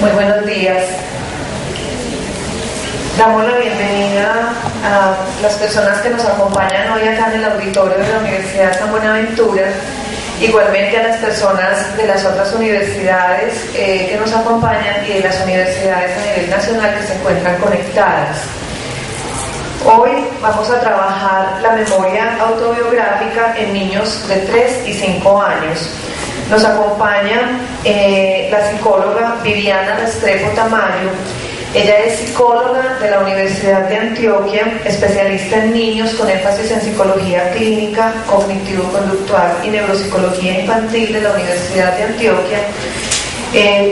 Muy buenos días. Damos la bienvenida a las personas que nos acompañan hoy acá en el auditorio de la Universidad San Buenaventura, igualmente a las personas de las otras universidades que nos acompañan y de las universidades a nivel nacional que se encuentran conectadas. Hoy vamos a trabajar la memoria autobiográfica en niños de 3 y 5 años. Nos acompaña la psicóloga Viviana Restrepo Tamayo. Ella es psicóloga de la Universidad de Antioquia, especialista en niños con énfasis en psicología clínica, cognitivo-conductual y neuropsicología infantil de la Universidad de Antioquia,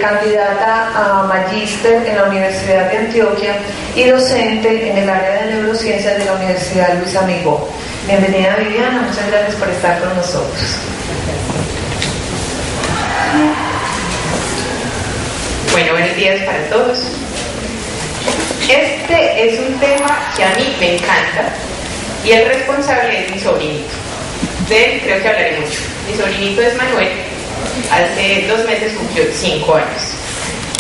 candidata a magíster en la Universidad de Antioquia y docente en el área de neurociencias de la Universidad Luis Amigó. Bienvenida, Viviana, muchas gracias por estar con nosotros. Bueno, buenos días para todos. Este es un tema que a mí me encanta y el responsable es mi sobrinito. De él creo que hablaré mucho. Mi sobrinito es Manuel. Hace 2 meses cumplió 5 años.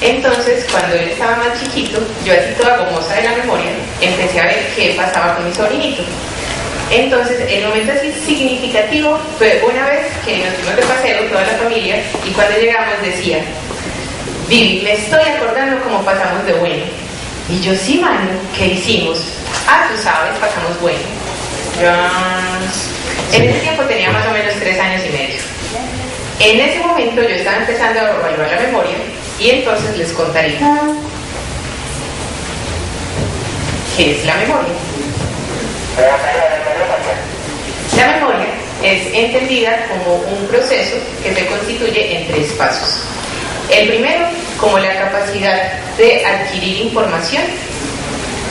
Entonces, cuando él estaba más chiquito, yo así toda gomosa de la memoria, empecé a ver qué pasaba con mi sobrinito. Entonces, el momento así significativo fue una vez que nos fuimos de paseo toda la familia y cuando llegamos decía: Vivi, me estoy acordando cómo pasamos de bueno. Y yo, sí, Manu, ¿qué hicimos? Ah, tú sabes, pasamos bueno. En ese tiempo tenía más o menos 3 años y medio. En ese momento yo estaba empezando a evaluar la memoria y entonces les contaría ¿qué es la memoria? La memoria es entendida como un proceso que se constituye en 3 pasos. El primero, como la capacidad de adquirir información.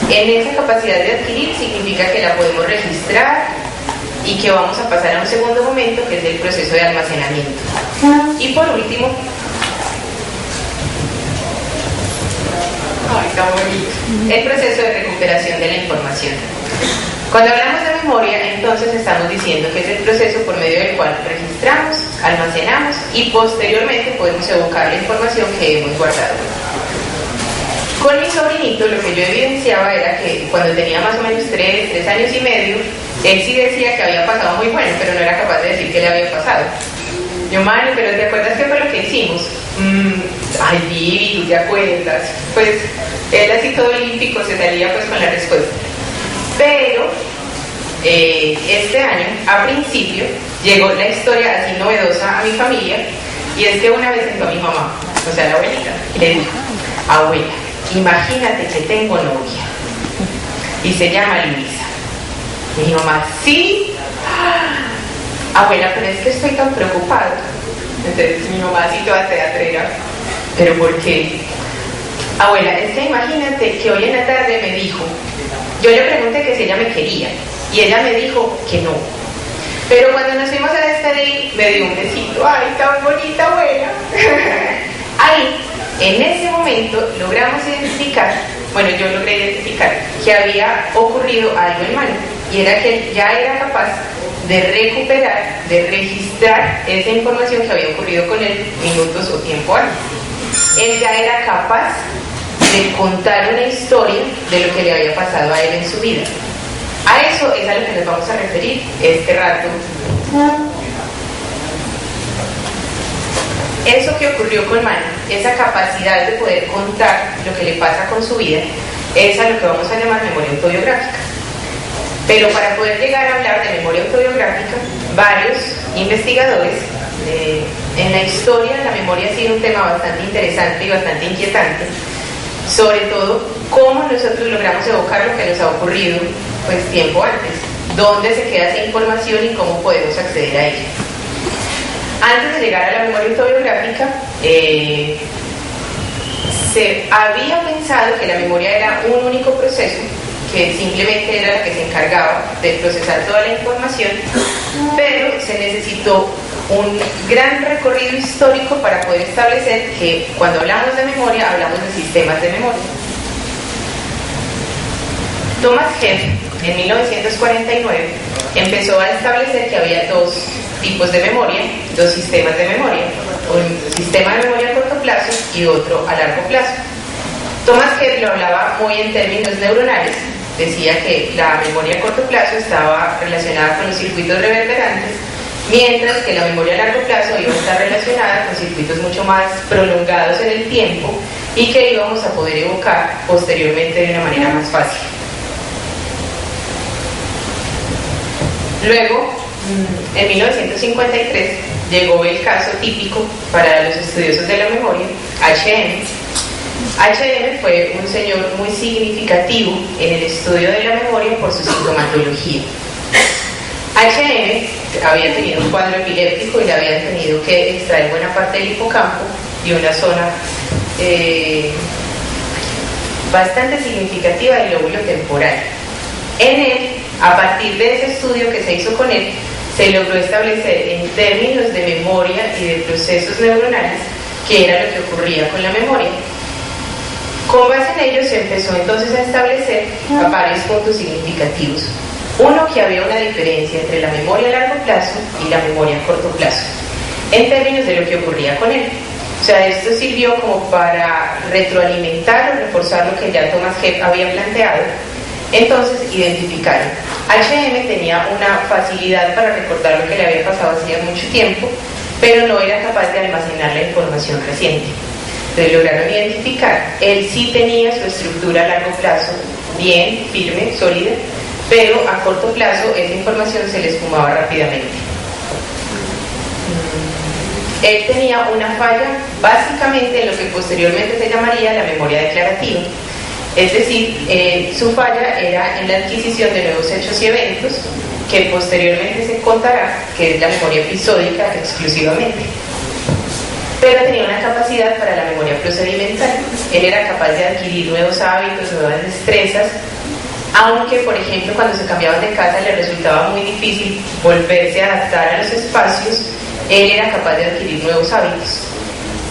En esa capacidad de adquirir significa que la podemos registrar y que vamos a pasar a un segundo momento, que es el proceso de almacenamiento. Y por último, está bonito, el proceso de recuperación de la información. Cuando hablamos de memoria, entonces estamos diciendo que es el proceso por medio del cual registramos, almacenamos y posteriormente podemos evocar la información que hemos guardado. Con mi sobrinito lo que yo evidenciaba era que cuando tenía más o menos 3 años y medio, él sí decía que había pasado muy bueno, pero no era capaz de decir qué le había pasado. Yo, Manu, ¿pero te acuerdas qué fue lo que hicimos? Ay, Vivi, ¿tú te acuerdas? Pues él así todo olímpico se salía pues con la respuesta. Pero este año, a principio, llegó la historia así novedosa a mi familia, y es que una vez sentó a mi mamá, o sea, la abuelita, y le dijo: abuela, imagínate que tengo novia y se llama Luisa. Y mi mamá: ¿sí? Abuela, pero es que estoy tan preocupada. Entonces mi mamá así toda teatrera: ¿pero por qué? Abuela, es que imagínate que hoy en la tarde me dijo, yo le pregunté que si ella me quería y ella me dijo que no, pero cuando nos fuimos a despedir me dio un besito. ¡Ay, tan bonita, abuela! Ahí, en ese momento, logramos identificar, bueno, yo logré identificar que había ocurrido algo en Manu, y era que él ya era capaz de recuperar, de registrar esa información que había ocurrido con él minutos o tiempo antes. Él ya era capaz de contar una historia de lo que le había pasado a él en su vida. A eso es a lo que nos vamos a referir este rato. Eso que ocurrió con Manu, esa capacidad de poder contar lo que le pasa con su vida, es a lo que vamos a llamar memoria autobiográfica. Pero para poder llegar a hablar de memoria autobiográfica, varios investigadores en la historia la memoria ha sido un tema bastante interesante y bastante inquietante, sobre todo cómo nosotros logramos evocar lo que nos ha ocurrido pues tiempo antes, dónde se queda esa información y cómo podemos acceder a ella. Antes de llegar a la memoria autobiográfica, se había pensado que la memoria era un único proceso, que simplemente era la que se encargaba de procesar toda la información, pero se necesitó un gran recorrido histórico para poder establecer que cuando hablamos de memoria, hablamos de sistemas de memoria. Thomas Heath, en 1949, empezó a establecer que había 2 tipos de memoria, 2 sistemas de memoria. un sistema de memoria a corto plazo y otro a largo plazo. Thomas Hebb lo hablaba muy en términos neuronales, decía que la memoria a corto plazo estaba relacionada con los circuitos reverberantes, mientras que la memoria a largo plazo iba a estar relacionada con circuitos mucho más prolongados en el tiempo y que íbamos a poder evocar posteriormente de una manera más fácil. Luego, en 1953, llegó el caso típico para los estudiosos de la memoria, H.M. H.M. fue un señor muy significativo en el estudio de la memoria por su sintomatología. H.M. había tenido un cuadro epiléptico y le habían tenido que extraer buena parte del hipocampo y una zona bastante significativa del lóbulo temporal. En él, a partir de ese estudio que se hizo con él, se logró establecer en términos de memoria y de procesos neuronales qué era lo que ocurría con la memoria. Con base en ello se empezó entonces a establecer varios puntos significativos. Uno, que había una diferencia entre la memoria a largo plazo y la memoria a corto plazo, en términos de lo que ocurría con él. O sea, esto sirvió como para retroalimentar o reforzar lo que ya Thomas Hebb había planteado. Entonces identificaron. H.M. tenía una facilidad para recordar lo que le había pasado hacía mucho tiempo, pero no era capaz de almacenar la información reciente. Entonces lograron identificar. Él sí tenía su estructura a largo plazo bien, firme, sólida, pero a corto plazo esa información se le esfumaba rápidamente. Él tenía una falla básicamente en lo que posteriormente se llamaría la memoria declarativa. Es decir, su falla era en la adquisición de nuevos hechos y eventos que posteriormente se contará que es la memoria episódica exclusivamente. Pero tenía una capacidad para la memoria procedimental. Él era capaz de adquirir nuevos hábitos, nuevas destrezas, aunque, por ejemplo, cuando se cambiaban de casa le resultaba muy difícil volverse a adaptar a los espacios. Él era capaz de adquirir nuevos hábitos.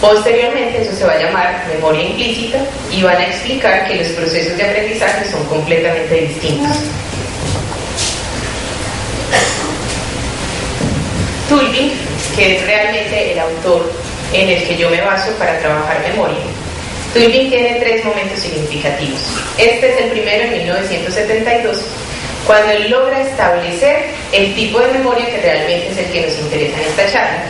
Posteriormente eso se va a llamar memoria implícita y van a explicar que los procesos de aprendizaje son completamente distintos. Tulving, que es realmente el autor en el que yo me baso para trabajar memoria, Tulving tiene tres momentos significativos. Este es el primero en 1972, cuando él logra establecer el tipo de memoria que realmente es el que nos interesa en esta charla.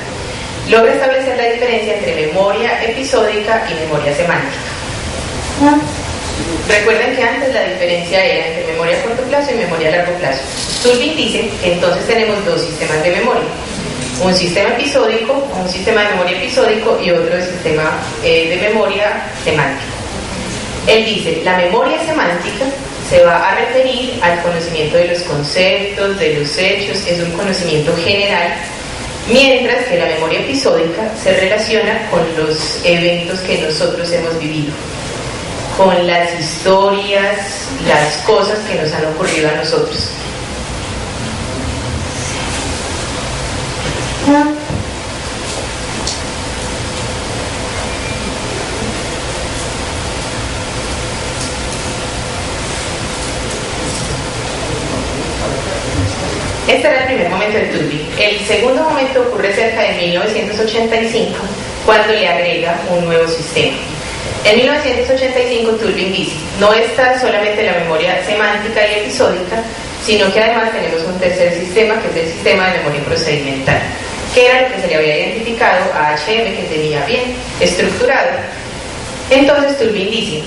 Logra establecer la diferencia entre memoria episódica y memoria semántica. Recuerden que antes la diferencia era entre memoria a corto plazo y memoria a largo plazo. Tulving dice que entonces tenemos dos sistemas de memoria. Un sistema episódico, un sistema de memoria episódico y otro sistema de memoria semántica. Él dice, la memoria semántica se va a referir al conocimiento de los conceptos, de los hechos, es un conocimiento general, mientras que la memoria episódica se relaciona con los eventos que nosotros hemos vivido, con las historias, las cosas que nos han ocurrido a nosotros. Este era el primer momento de Tulving. El segundo momento ocurre cerca de 1985, cuando le agrega un nuevo sistema. En 1985 Tulving dice, no está solamente la memoria semántica y episódica, sino que además tenemos un tercer sistema, que es el sistema de memoria procedimental, que era lo que se le había identificado a H.M., que tenía bien estructurado. Entonces Tulving dice,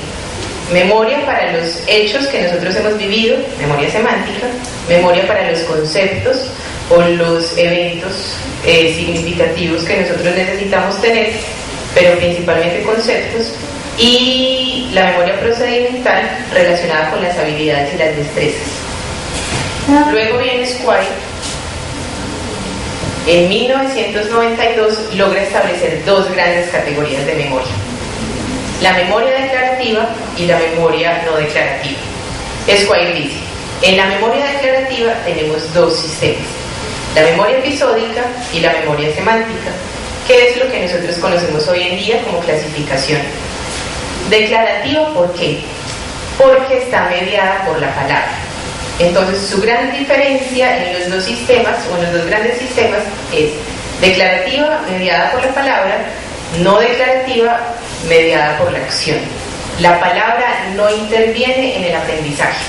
memoria para los hechos que nosotros hemos vivido, memoria semántica, memoria para los conceptos o los eventos significativos que nosotros necesitamos tener, pero principalmente conceptos, y la memoria procedimental relacionada con las habilidades y las destrezas. Luego viene Squire. En 1992 logra establecer dos grandes categorías de memoria: la memoria declarativa y la memoria no declarativa. Squire dice, en la memoria declarativa tenemos dos sistemas, la memoria episódica y la memoria semántica, que es lo que nosotros conocemos hoy en día como clasificación. Declarativa, ¿por qué? Porque está mediada por la palabra. Entonces su gran diferencia en los dos sistemas, o en los dos grandes sistemas, es Declarativa, mediada por la palabra; no declarativa, mediada por la acción. La palabra no interviene en el aprendizaje.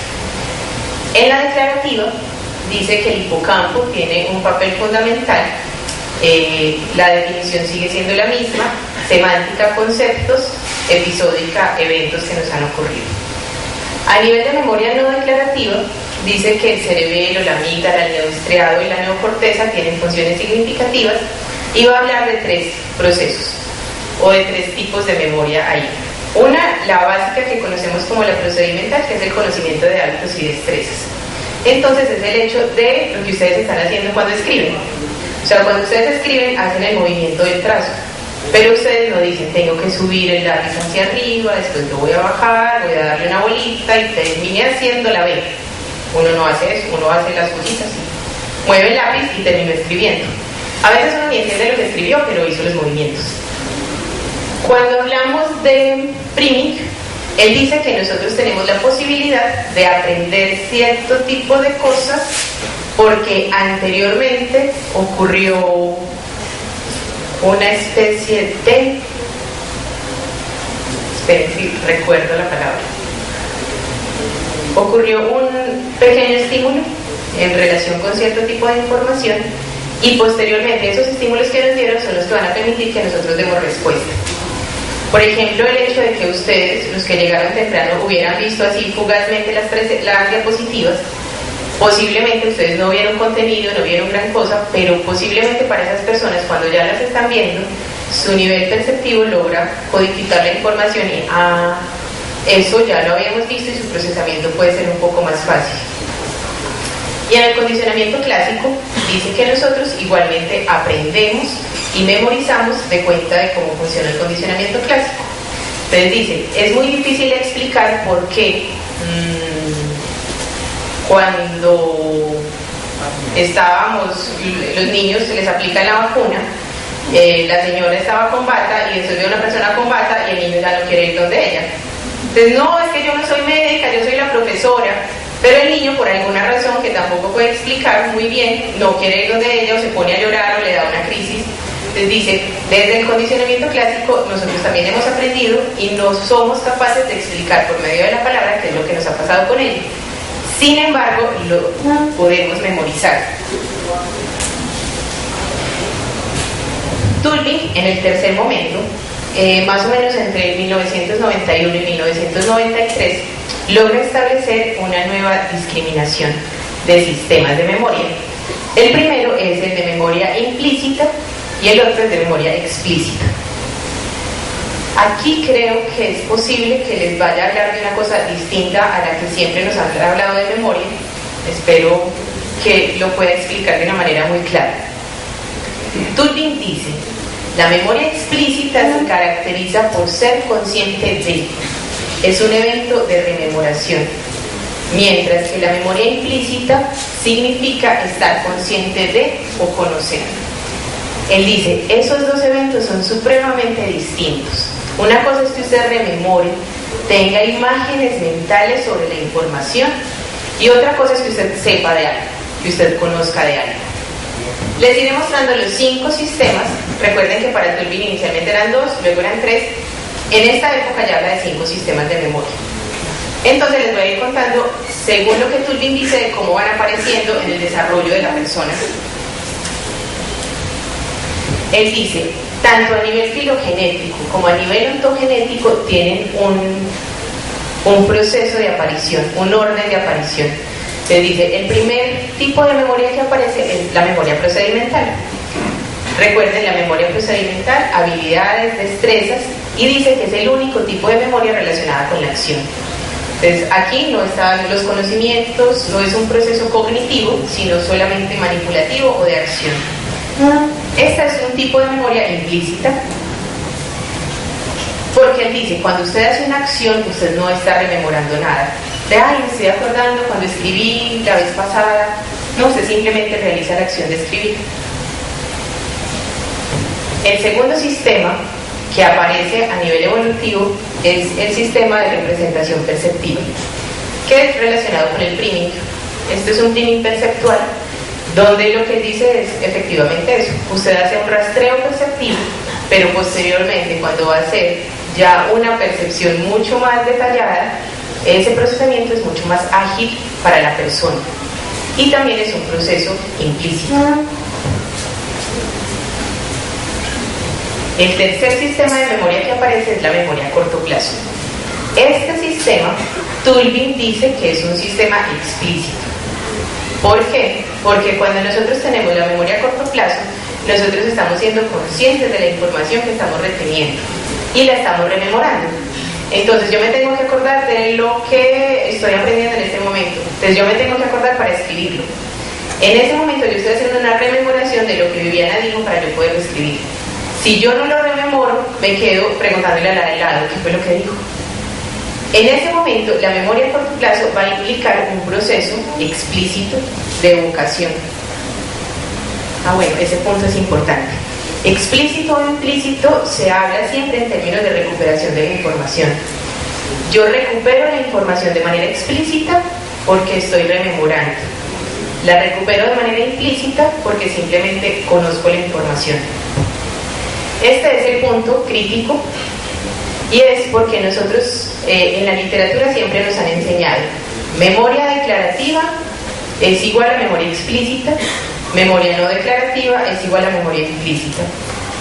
En la declarativa dice que el hipocampo tiene un papel fundamental. La definición sigue siendo la misma: semántica, conceptos; episódica, eventos que nos han ocurrido. A nivel de memoria no declarativa, dice que el cerebelo, la amígdala, el neoestriado y la neocorteza tienen funciones significativas, y va a hablar de 3 procesos o de 3 tipos de memoria ahí. Una, la básica, que conocemos como la procedimental, que es el conocimiento de hábitos y destrezas. Entonces es el hecho de lo que ustedes están haciendo cuando escriben. O sea, cuando ustedes escriben, hacen el movimiento del trazo, pero ustedes no dicen: tengo que subir el lápiz hacia arriba, después lo voy a bajar, voy a darle una bolita y termine haciendo la B. Uno no hace eso, uno hace las cositas así. Mueve el lápiz y termina escribiendo. A veces uno ni entiende lo que escribió, pero hizo los movimientos. Cuando hablamos de priming, él dice que nosotros tenemos la posibilidad de aprender cierto tipo de cosas porque anteriormente ocurrió una especie de... Esperen si recuerdo la palabra. Ocurrió un pequeño estímulo en relación con cierto tipo de información, y posteriormente esos estímulos que nos dieron son los que van a permitir que nosotros demos respuesta. Por ejemplo, el hecho de que ustedes, los que llegaron temprano, hubieran visto así fugazmente las diapositivas. Posiblemente ustedes no vieron contenido, no vieron gran cosa, pero posiblemente para esas personas, cuando ya las están viendo, su nivel perceptivo logra codificar la información y eso ya lo habíamos visto, y su procesamiento puede ser un poco más fácil. Y en el condicionamiento clásico dice que nosotros igualmente aprendemos y memorizamos de cuenta de cómo funciona el condicionamiento clásico. Entonces dice: es muy difícil explicar por qué cuando estábamos, los niños se les aplica la vacuna, la señora estaba con bata y después ve a una persona con bata y el niño ya no quiere ir donde ella. Entonces, no, es que yo no soy médica, yo soy la profesora. Pero el niño, por alguna razón que tampoco puede explicar muy bien, no quiere ir donde ella, o se pone a llorar, o le da una crisis. Entonces dice: desde el condicionamiento clásico nosotros también hemos aprendido y no somos capaces de explicar por medio de la palabra qué es lo que nos ha pasado con ella. Sin embargo, lo podemos memorizar. Turing, en el tercer momento, más o menos entre 1991 y 1993, logra establecer una nueva discriminación de sistemas de memoria. El primero es el de memoria implícita y el otro es de memoria explícita. Aquí creo que es posible que les vaya a hablar de una cosa distinta a la que siempre nos han hablado de memoria. Espero que lo pueda explicar de una manera muy clara. Turing dice: la memoria explícita se caracteriza por ser consciente de, es un evento de rememoración, mientras que la memoria implícita significa estar consciente de o conocer. Él dice: esos dos eventos son supremamente distintos. Una cosa es que usted rememore, tenga imágenes mentales sobre la información, y otra cosa es que usted sepa de algo, que usted conozca de algo. Les iré mostrando los 5 sistemas. Recuerden que para Turing inicialmente eran 2, luego eran 3. En esta época ya habla de 5 sistemas de memoria. Entonces les voy a ir contando según lo que Turing dice de cómo van apareciendo en el desarrollo de la persona. Él dice: tanto a nivel filogenético como a nivel ontogenético tienen un proceso de aparición, un orden de aparición. Se dice: el primer tipo de memoria que aparece es la memoria procedimental. Recuerden, la memoria procedimental, habilidades, destrezas, y dice que es el único tipo de memoria relacionada con la acción. Entonces aquí no están los conocimientos, no es un proceso cognitivo, sino solamente manipulativo o de acción. Esta es un tipo de memoria implícita, porque él dice: cuando usted hace una acción, usted no está rememorando nada. Me estoy acordando cuando escribí la vez pasada. No, usted simplemente realiza la acción de escribir. El segundo sistema que aparece a nivel evolutivo es el sistema de representación perceptiva, que es relacionado con el priming. Esto es un priming perceptual donde lo que él dice es efectivamente eso. Usted hace un rastreo perceptivo, pero posteriormente, cuando va a hacer ya una percepción mucho más detallada, ese procesamiento es mucho más ágil para la persona. Y también es un proceso implícito. El tercer sistema de memoria que aparece es la memoria a corto plazo. Este sistema, Tulving dice que es un sistema explícito. ¿Por qué? Porque cuando nosotros tenemos la memoria a corto plazo, nosotros estamos siendo conscientes de la información que estamos reteniendo y la estamos rememorando. Entonces yo me tengo que acordar de lo que estoy aprendiendo en este momento. Entonces yo me tengo que acordar para escribirlo. En ese momento yo estoy haciendo una rememoración de lo que Viviana dijo para yo poderlo escribir. Si yo no lo rememoro, me quedo preguntándole a la de lado qué fue lo que dijo. En ese momento, la memoria a corto plazo va a implicar un proceso explícito de evocación. Bueno, ese punto es importante. Explícito o implícito se habla siempre en términos de recuperación de la información. Yo recupero la información de manera explícita porque estoy rememorando. La recupero de manera implícita porque simplemente conozco la información. Este es el punto crítico y es porque nosotros en la literatura siempre nos han enseñado memoria declarativa es igual a memoria explícita, memoria no declarativa es igual a memoria implícita.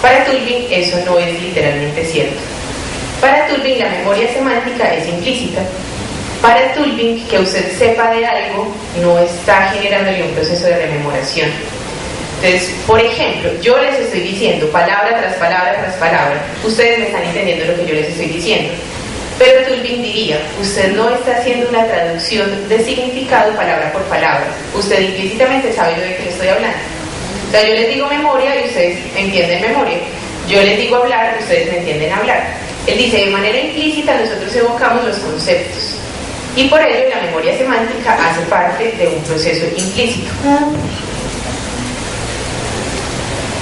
Para Tulving eso no es literalmente cierto. Para Tulving la memoria semántica es implícita. Para Tulving que usted sepa de algo no está generándole un proceso de rememoración. Entonces, por ejemplo, yo les estoy diciendo palabra tras palabra tras palabra, ustedes me están entendiendo lo que yo les estoy diciendo, pero Tulving diría, usted no está haciendo una traducción de significado palabra por palabra, usted implícitamente sabe de qué le estoy hablando. O sea, yo les digo memoria y ustedes entienden memoria, yo les digo hablar y ustedes me entienden hablar. Él dice, de manera implícita nosotros evocamos los conceptos y por ello la memoria semántica hace parte de un proceso implícito.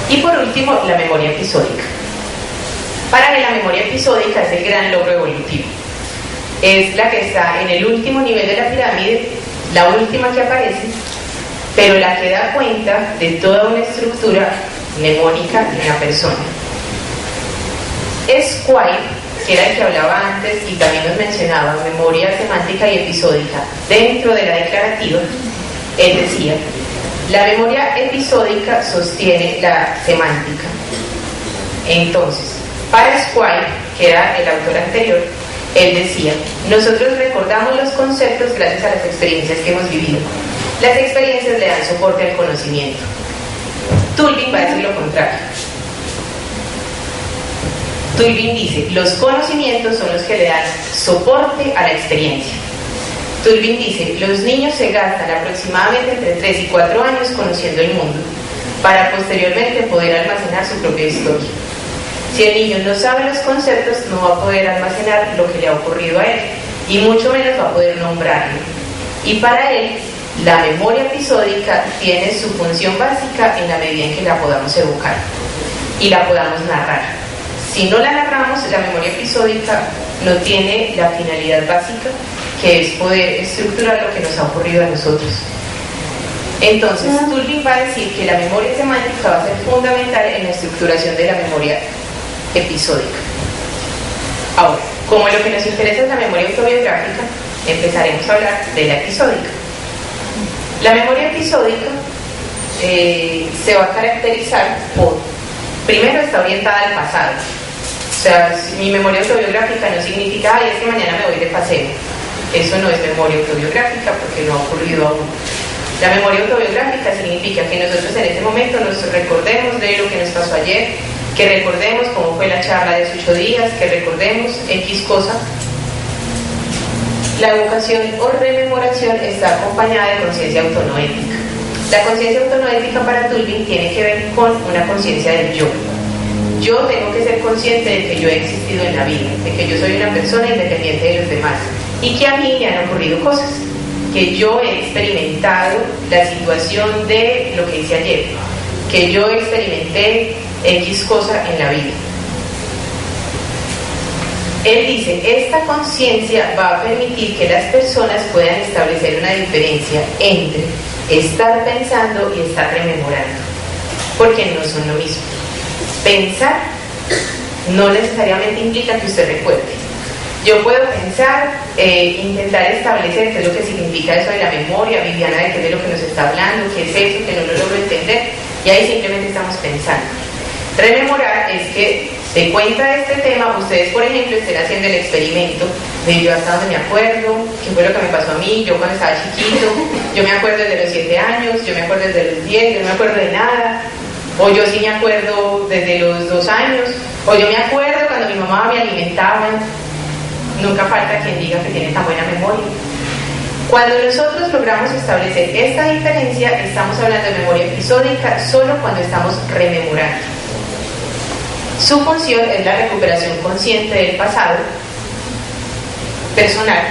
Y por último, la memoria episódica. Para él, la memoria episódica es el gran logro evolutivo. Es la que está en el último nivel de la pirámide, la última que aparece, pero la que da cuenta de toda una estructura mnemónica en la persona. Squire, que era el que hablaba antes y también nos mencionaba memoria semántica y episódica dentro de la declarativa, él decía, la memoria episódica sostiene la semántica. Entonces, para Squire, que era el autor anterior, él decía, nosotros recordamos los conceptos gracias a las experiencias que hemos vivido. Las experiencias le dan soporte al conocimiento. Tulving va a decir lo contrario. Tulving dice, los conocimientos son los que le dan soporte a la experiencia. Tulving dice, los niños se gastan aproximadamente entre 3 y 4 años conociendo el mundo, para posteriormente poder almacenar su propia historia. Si el niño no sabe los conceptos, no va a poder almacenar lo que le ha ocurrido a él, y mucho menos va a poder nombrarlo. Y para él, la memoria episódica tiene su función básica en la medida en que la podamos evocar y la podamos narrar. Si no la narramos, la memoria episódica no tiene la finalidad básica, que es poder estructurar lo que nos ha ocurrido a nosotros. Entonces, Tulving va a decir que la memoria semántica va a ser fundamental en la estructuración de la memoria episódica. Ahora, como lo que nos interesa es la memoria autobiográfica, empezaremos a hablar de la episódica. La memoria episódica se va a caracterizar por, primero, está orientada al pasado. O sea, mi memoria autobiográfica no significa, es que mañana me voy de paseo. Eso no es memoria autobiográfica porque no ha ocurrido aún. La memoria autobiográfica significa que nosotros en este momento nos recordemos de lo que nos pasó ayer, que recordemos cómo fue la charla de hace 8 días, que recordemos X cosa. La evocación o rememoración está acompañada de conciencia autonoética. La conciencia autonoética para Tulving tiene que ver con una conciencia del yo. Yo tengo que ser consciente de que yo he existido en la vida, de que yo soy una persona independiente de los demás y que a mí me han ocurrido cosas, que yo he experimentado la situación de lo que hice ayer, que yo experimenté X cosa en la vida. Él dice, esta conciencia va a permitir que las personas puedan establecer una diferencia entre estar pensando y estar rememorando, porque no son lo mismo. Pensar no necesariamente implica que usted recuerde. Yo puedo pensar, intentar establecer qué es lo que significa eso de la memoria, Viviana, de qué es de lo que nos está hablando, qué es eso, que no lo logro entender, y ahí simplemente estamos pensando. Rememorar es que de cuenta de este tema, ustedes, por ejemplo, estén haciendo el experimento de yo hasta donde me acuerdo, qué fue lo que me pasó a mí, yo cuando estaba chiquito, yo me acuerdo desde los 7 años, yo me acuerdo desde los 10, yo no me acuerdo de nada, o yo sí me acuerdo desde los 2 años, o yo me acuerdo cuando mi mamá me alimentaba. Nunca falta quien diga que tiene tan buena memoria. Cuando nosotros logramos establecer esta diferencia, estamos hablando de memoria episódica solo cuando estamos rememorando. Su función es la recuperación consciente del pasado personal.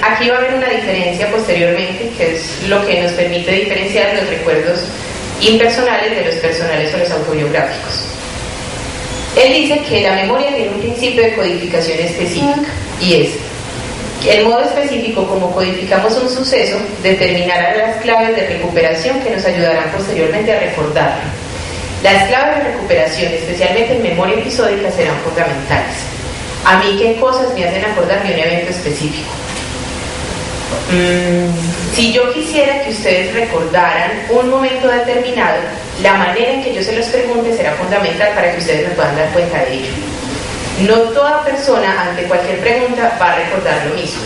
Aquí va a haber una diferencia posteriormente, que es lo que nos permite diferenciar los recuerdos impersonales de los personales o los autobiográficos. Él dice que la memoria tiene un principio de codificación específica, y es que el modo específico como codificamos un suceso determinará las claves de recuperación que nos ayudarán posteriormente a recordarlo. Las claves de recuperación, especialmente en memoria episódica, serán fundamentales. A mí, ¿qué cosas me hacen acordarme de un evento específico? Si yo quisiera que ustedes recordaran un momento determinado, la manera en que yo se los pregunte será fundamental para que ustedes me puedan dar cuenta de ello. No toda persona ante cualquier pregunta va a recordar lo mismo.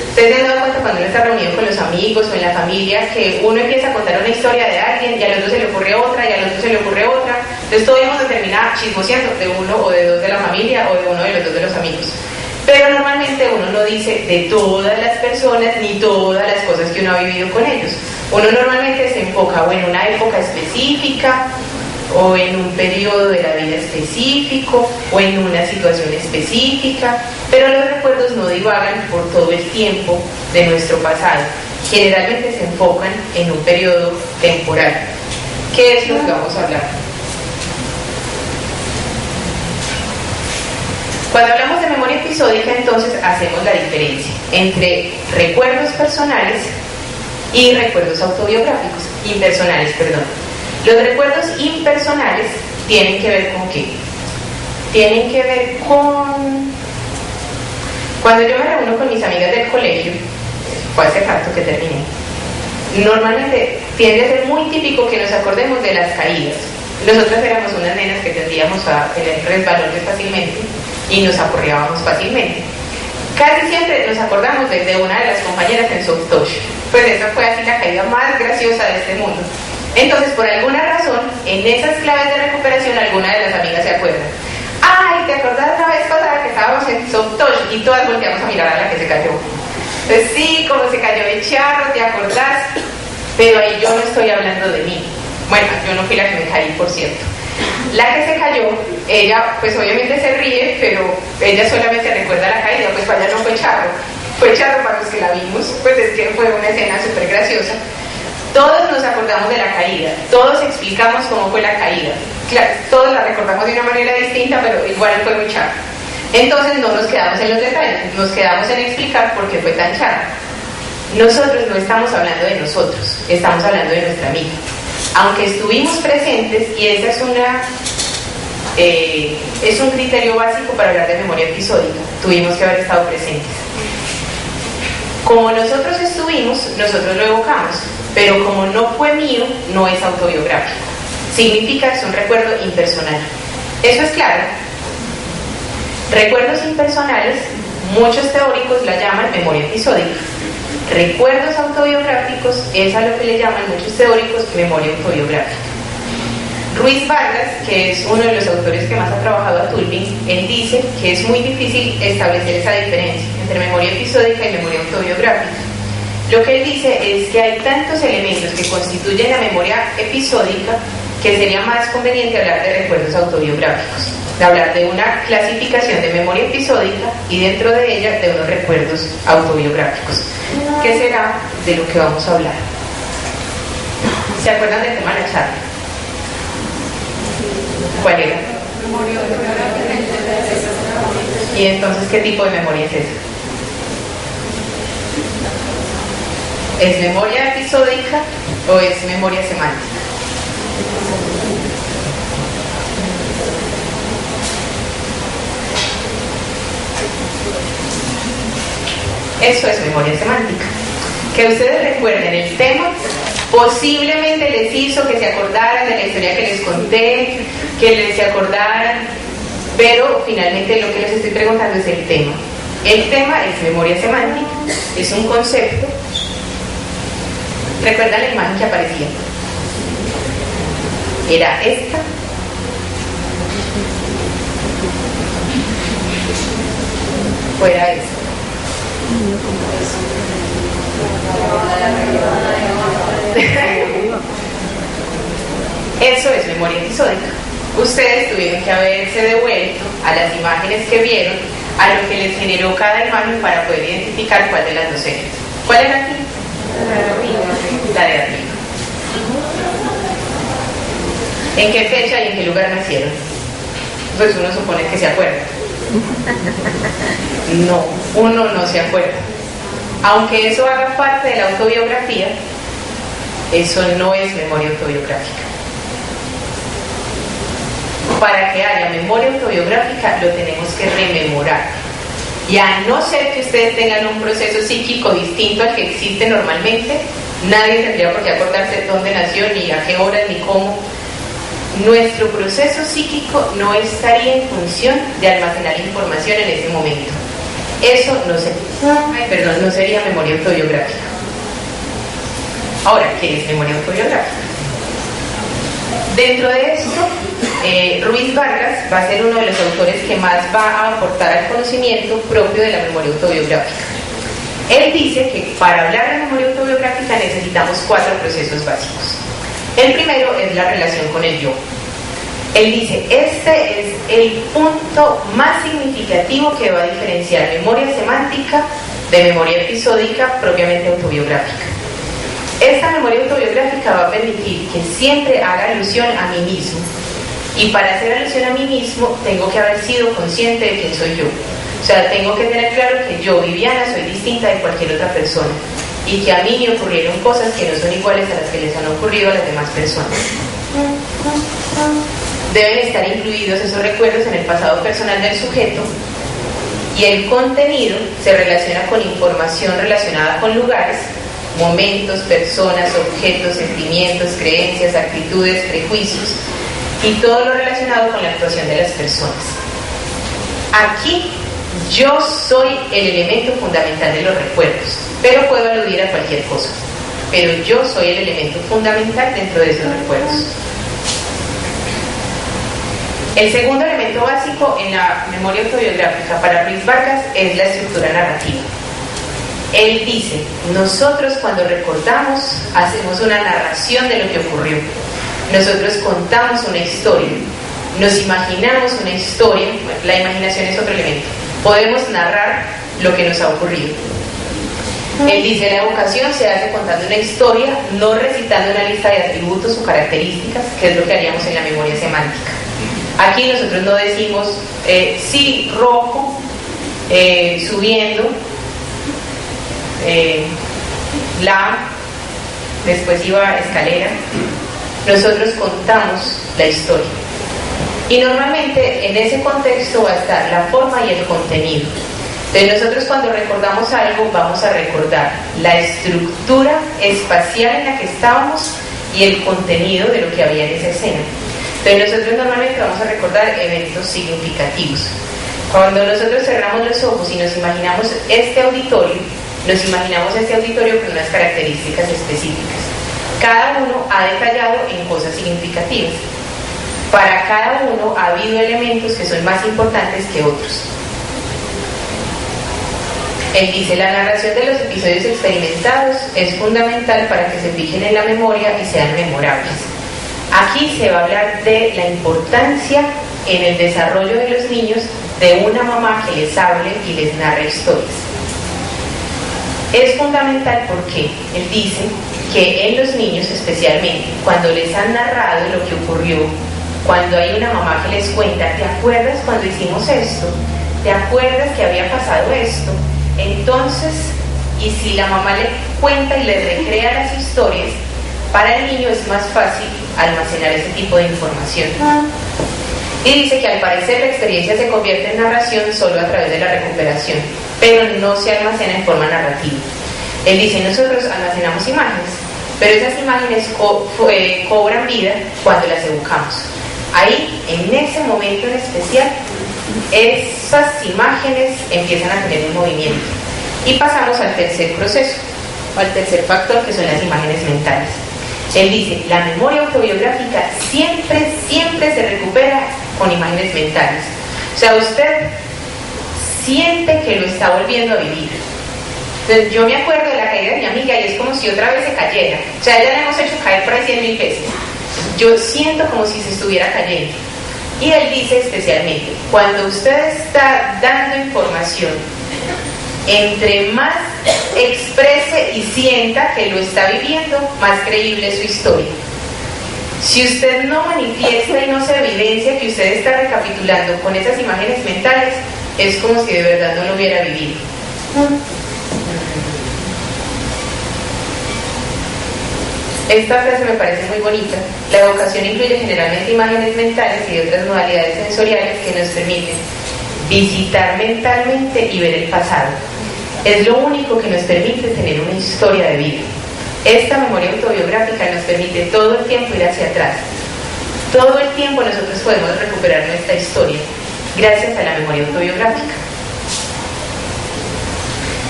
Ustedes se han dado cuenta cuando uno está reunido con los amigos o en la familia que uno empieza a contar una historia de alguien y al otro se le ocurre otra y al otro se le ocurre otra. Entonces todos vamos a terminar chismoseando de uno o de dos de la familia o de uno de los dos de los amigos. Pero normalmente uno no dice de todas las personas ni todas las cosas que uno ha vivido con ellos. Uno normalmente se enfoca o en una época específica, o en un periodo de la vida específico, o en una situación específica, pero los recuerdos no divagan por todo el tiempo de nuestro pasado. Generalmente se enfocan en un periodo temporal. ¿Qué es lo que vamos a hablar? Cuando hablamos de memoria episódica, entonces hacemos la diferencia entre recuerdos personales y recuerdos autobiográficos, impersonales, perdón. Los recuerdos impersonales tienen que ver con ¿qué? Tienen que ver con... Cuando yo me reúno con mis amigas del colegio, fue hace rato que terminé, normalmente tiende a ser muy típico que nos acordemos de las caídas. Nosotras éramos unas nenas que tendíamos a tener resbalones fácilmente y nos aporreábamos fácilmente. Casi siempre nos acordamos de una de las compañeras en soft touch. Pues esa fue así la caída más graciosa de este mundo. Entonces, por alguna razón, en esas claves de recuperación, alguna de las amigas se acuerdan. ¡Ay, te acordás la vez pasada que estábamos en soft touch! Y todas volteamos a mirar a la que se cayó. Entonces, sí, como se cayó el charro, ¿te acordás? Pero ahí yo no estoy hablando de mí. Bueno, yo no fui la que me caí, por cierto. La que se cayó, ella pues obviamente se ríe, pero ella solamente recuerda la caída, pues para ella no fue charro para los que la vimos, pues es que fue una escena súper graciosa. Todos nos acordamos de la caída, todos explicamos cómo fue la caída. Claro, todos la recordamos de una manera distinta, pero igual fue muy charro. Entonces no nos quedamos en los detalles, nos quedamos en explicar por qué fue tan charro. Nosotros no estamos hablando de nosotros, estamos hablando de nuestra amiga. Aunque estuvimos presentes, y esa es un criterio básico para hablar de memoria episódica, tuvimos que haber estado presentes. Como nosotros estuvimos, nosotros lo evocamos, pero como no fue mío, no es autobiográfico. Significa que es un recuerdo impersonal. ¿Eso es claro? Recuerdos impersonales, muchos teóricos la llaman memoria episódica. Recuerdos autobiográficos es a lo que le llaman muchos teóricos memoria autobiográfica. Ruiz Vargas, que es uno de los autores que más ha trabajado a Tulving, él dice que es muy difícil establecer esa diferencia entre memoria episódica y memoria autobiográfica. Lo que él dice es que hay tantos elementos que constituyen la memoria episódica que sería más conveniente hablar de recuerdos autobiográficos, de hablar de una clasificación de memoria episódica y dentro de ella de unos recuerdos autobiográficos. ¿Qué será de lo que vamos a hablar? ¿Se acuerdan del tema de la charla? ¿Cuál era? ¿Y entonces qué tipo de memoria es esa? ¿Es memoria episódica o es memoria semántica? Eso es memoria semántica. Que ustedes recuerden el tema, posiblemente les hizo que se acordaran de la historia que les conté, que les se acordaran, pero finalmente lo que les estoy preguntando es el tema. El tema es memoria semántica, es un concepto. ¿Recuerdan la imagen que aparecía? Era esta. Fuera esta. Eso es memoria episódica. Ustedes tuvieron que haberse devuelto a las imágenes que vieron, a lo que les generó cada imagen para poder identificar cuál de las dos era. ¿Cuál era aquí? La de arriba. ¿En qué fecha y en qué lugar nacieron? Pues uno supone que se acuerda. No, uno no se acuerda. Aunque eso haga parte de la autobiografía, eso no es memoria autobiográfica. Para que haya memoria autobiográfica lo tenemos que rememorar. Y a no ser que ustedes tengan un proceso psíquico distinto al que existe normalmente, nadie tendría por qué acordarse dónde nació, ni a qué hora, ni cómo. Nuestro proceso psíquico no estaría en función de almacenar información en ese momento. Eso no sería memoria autobiográfica. Ahora, ¿qué es memoria autobiográfica? Dentro de esto, Ruiz Vargas va a ser uno de los autores que más va a aportar al conocimiento propio de la memoria autobiográfica. Él dice que para hablar de memoria autobiográfica necesitamos 4 procesos básicos. El primero es la relación con el yo. Él dice, este es el punto más significativo que va a diferenciar memoria semántica de memoria episódica propiamente autobiográfica. Esta memoria autobiográfica va a permitir que siempre haga alusión a mí mismo. Y para hacer alusión a mí mismo, tengo que haber sido consciente de quién soy yo. O sea, tengo que tener claro que yo, Viviana, soy distinta de cualquier otra persona. Y que a mí me ocurrieron cosas que no son iguales a las que les han ocurrido a las demás personas. Deben estar incluidos esos recuerdos en el pasado personal del sujeto, y el contenido se relaciona con información relacionada con lugares, momentos, personas, objetos, sentimientos, creencias, actitudes, prejuicios y todo lo relacionado con la actuación de las personas. Aquí yo soy el elemento fundamental de los recuerdos, pero puedo aludir a cualquier cosa, pero yo soy el elemento fundamental dentro de esos recuerdos. El segundo elemento básico en la memoria autobiográfica para Ruiz Vargas es la estructura narrativa. Él dice, nosotros cuando recordamos hacemos una narración de lo que ocurrió. Nosotros contamos una historia, nos imaginamos una historia. Bueno, la imaginación es otro elemento. Podemos narrar lo que nos ha ocurrido. Él dice, la evocación se hace contando una historia, no recitando una lista de atributos o características, que es lo que haríamos en la memoria semántica. Aquí nosotros no decimos, sí, rojo, subiendo, después iba escalera. Nosotros contamos la historia. Y normalmente en ese contexto va a estar la forma y el contenido. Entonces nosotros cuando recordamos algo vamos a recordar la estructura espacial en la que estábamos y el contenido de lo que había en esa escena. Entonces nosotros normalmente vamos a recordar eventos significativos. Cuando nosotros cerramos los ojos y nos imaginamos este auditorio, nos imaginamos este auditorio con unas características específicas. Cada uno ha detallado en cosas significativas. Para cada uno ha habido elementos que son más importantes que otros. Él dice, la narración de los episodios experimentados es fundamental para que se fijen en la memoria y sean memorables. Aquí se va a hablar de la importancia en el desarrollo de los niños de una mamá que les hable y les narre historias. Es fundamental porque él dice que en los niños especialmente, cuando les han narrado lo que ocurrió, cuando hay una mamá que les cuenta, ¿te acuerdas cuando hicimos esto? ¿Te acuerdas que había pasado esto? Entonces, y si la mamá cuenta y le recrea las historias, para el niño es más fácil almacenar ese tipo de información. Y dice que al parecer la experiencia se convierte en narración solo a través de la recuperación, pero no se almacena en forma narrativa. Él dice, nosotros almacenamos imágenes, pero esas imágenes cobran vida cuando las evocamos. Ahí, en ese momento en especial, esas imágenes empiezan a tener un movimiento. Y pasamos al tercer proceso, o al tercer factor, que son las imágenes mentales. Él dice, la memoria autobiográfica siempre se recupera con imágenes mentales. O sea, usted siente que lo está volviendo a vivir. Entonces, yo me acuerdo de la caída de mi amiga y es como si otra vez se cayera. O sea, ya le hemos hecho caer por ahí 100.000 veces. Yo siento como si se estuviera cayendo. Y él dice especialmente, cuando usted está dando información, entre más exprese y sienta que lo está viviendo, más creíble es su historia. Si usted no manifiesta y no se evidencia que usted está recapitulando con esas imágenes mentales, es como si de verdad no lo hubiera vivido. Esta frase me parece muy bonita. La evocación incluye generalmente imágenes mentales y otras modalidades sensoriales que nos permiten visitar mentalmente y ver el pasado. Es lo único que nos permite tener una historia de vida. Esta memoria autobiográfica nos permite todo el tiempo ir hacia atrás. Todo el tiempo nosotros podemos recuperar nuestra historia gracias a la memoria autobiográfica.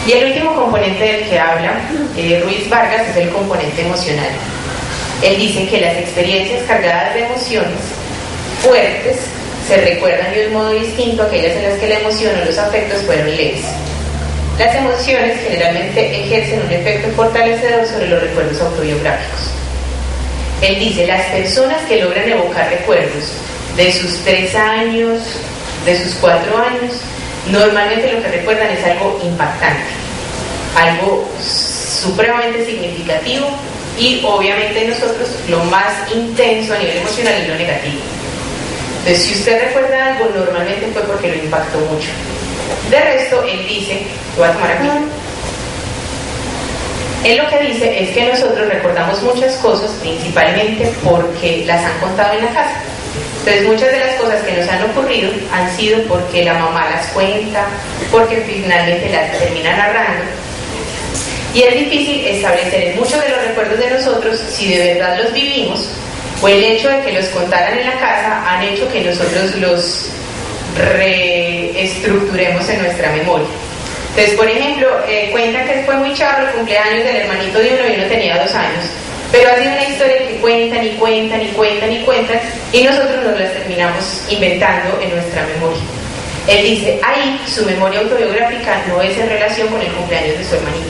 Y el último componente del que habla Ruiz Vargas es el componente emocional. Él dice que las experiencias cargadas de emociones fuertes se recuerdan de un modo distinto a aquellas en las que la emoción o los afectos fueron leves. Las emociones generalmente ejercen un efecto fortalecedor sobre los recuerdos autobiográficos. Él dice, las personas que logran evocar recuerdos de sus 3 años, de sus 4 años, normalmente lo que recuerdan es algo impactante, algo supremamente significativo y obviamente nosotros lo más intenso a nivel emocional es lo negativo. Entonces, si usted recuerda algo, normalmente fue porque lo impactó mucho. De resto, él dice, lo voy a tomar aquí. Él lo que dice es que nosotros recordamos muchas cosas principalmente porque las han contado en la casa. Entonces muchas de las cosas que nos han ocurrido han sido porque la mamá las cuenta, porque finalmente las termina narrando. Y es difícil establecer en muchos de los recuerdos de nosotros si de verdad los vivimos o el hecho de que los contaran en la casa han hecho que nosotros los reestructuremos en nuestra memoria. Entonces, por ejemplo, cuentan que fue muy charro el cumpleaños del hermanito de uno y uno tenía 2 años. Pero ha sido una historia que cuentan y cuentan y cuentan y cuentan y nosotros nos las terminamos inventando en nuestra memoria. Él dice, ahí su memoria autobiográfica no es en relación con el cumpleaños de su hermanito,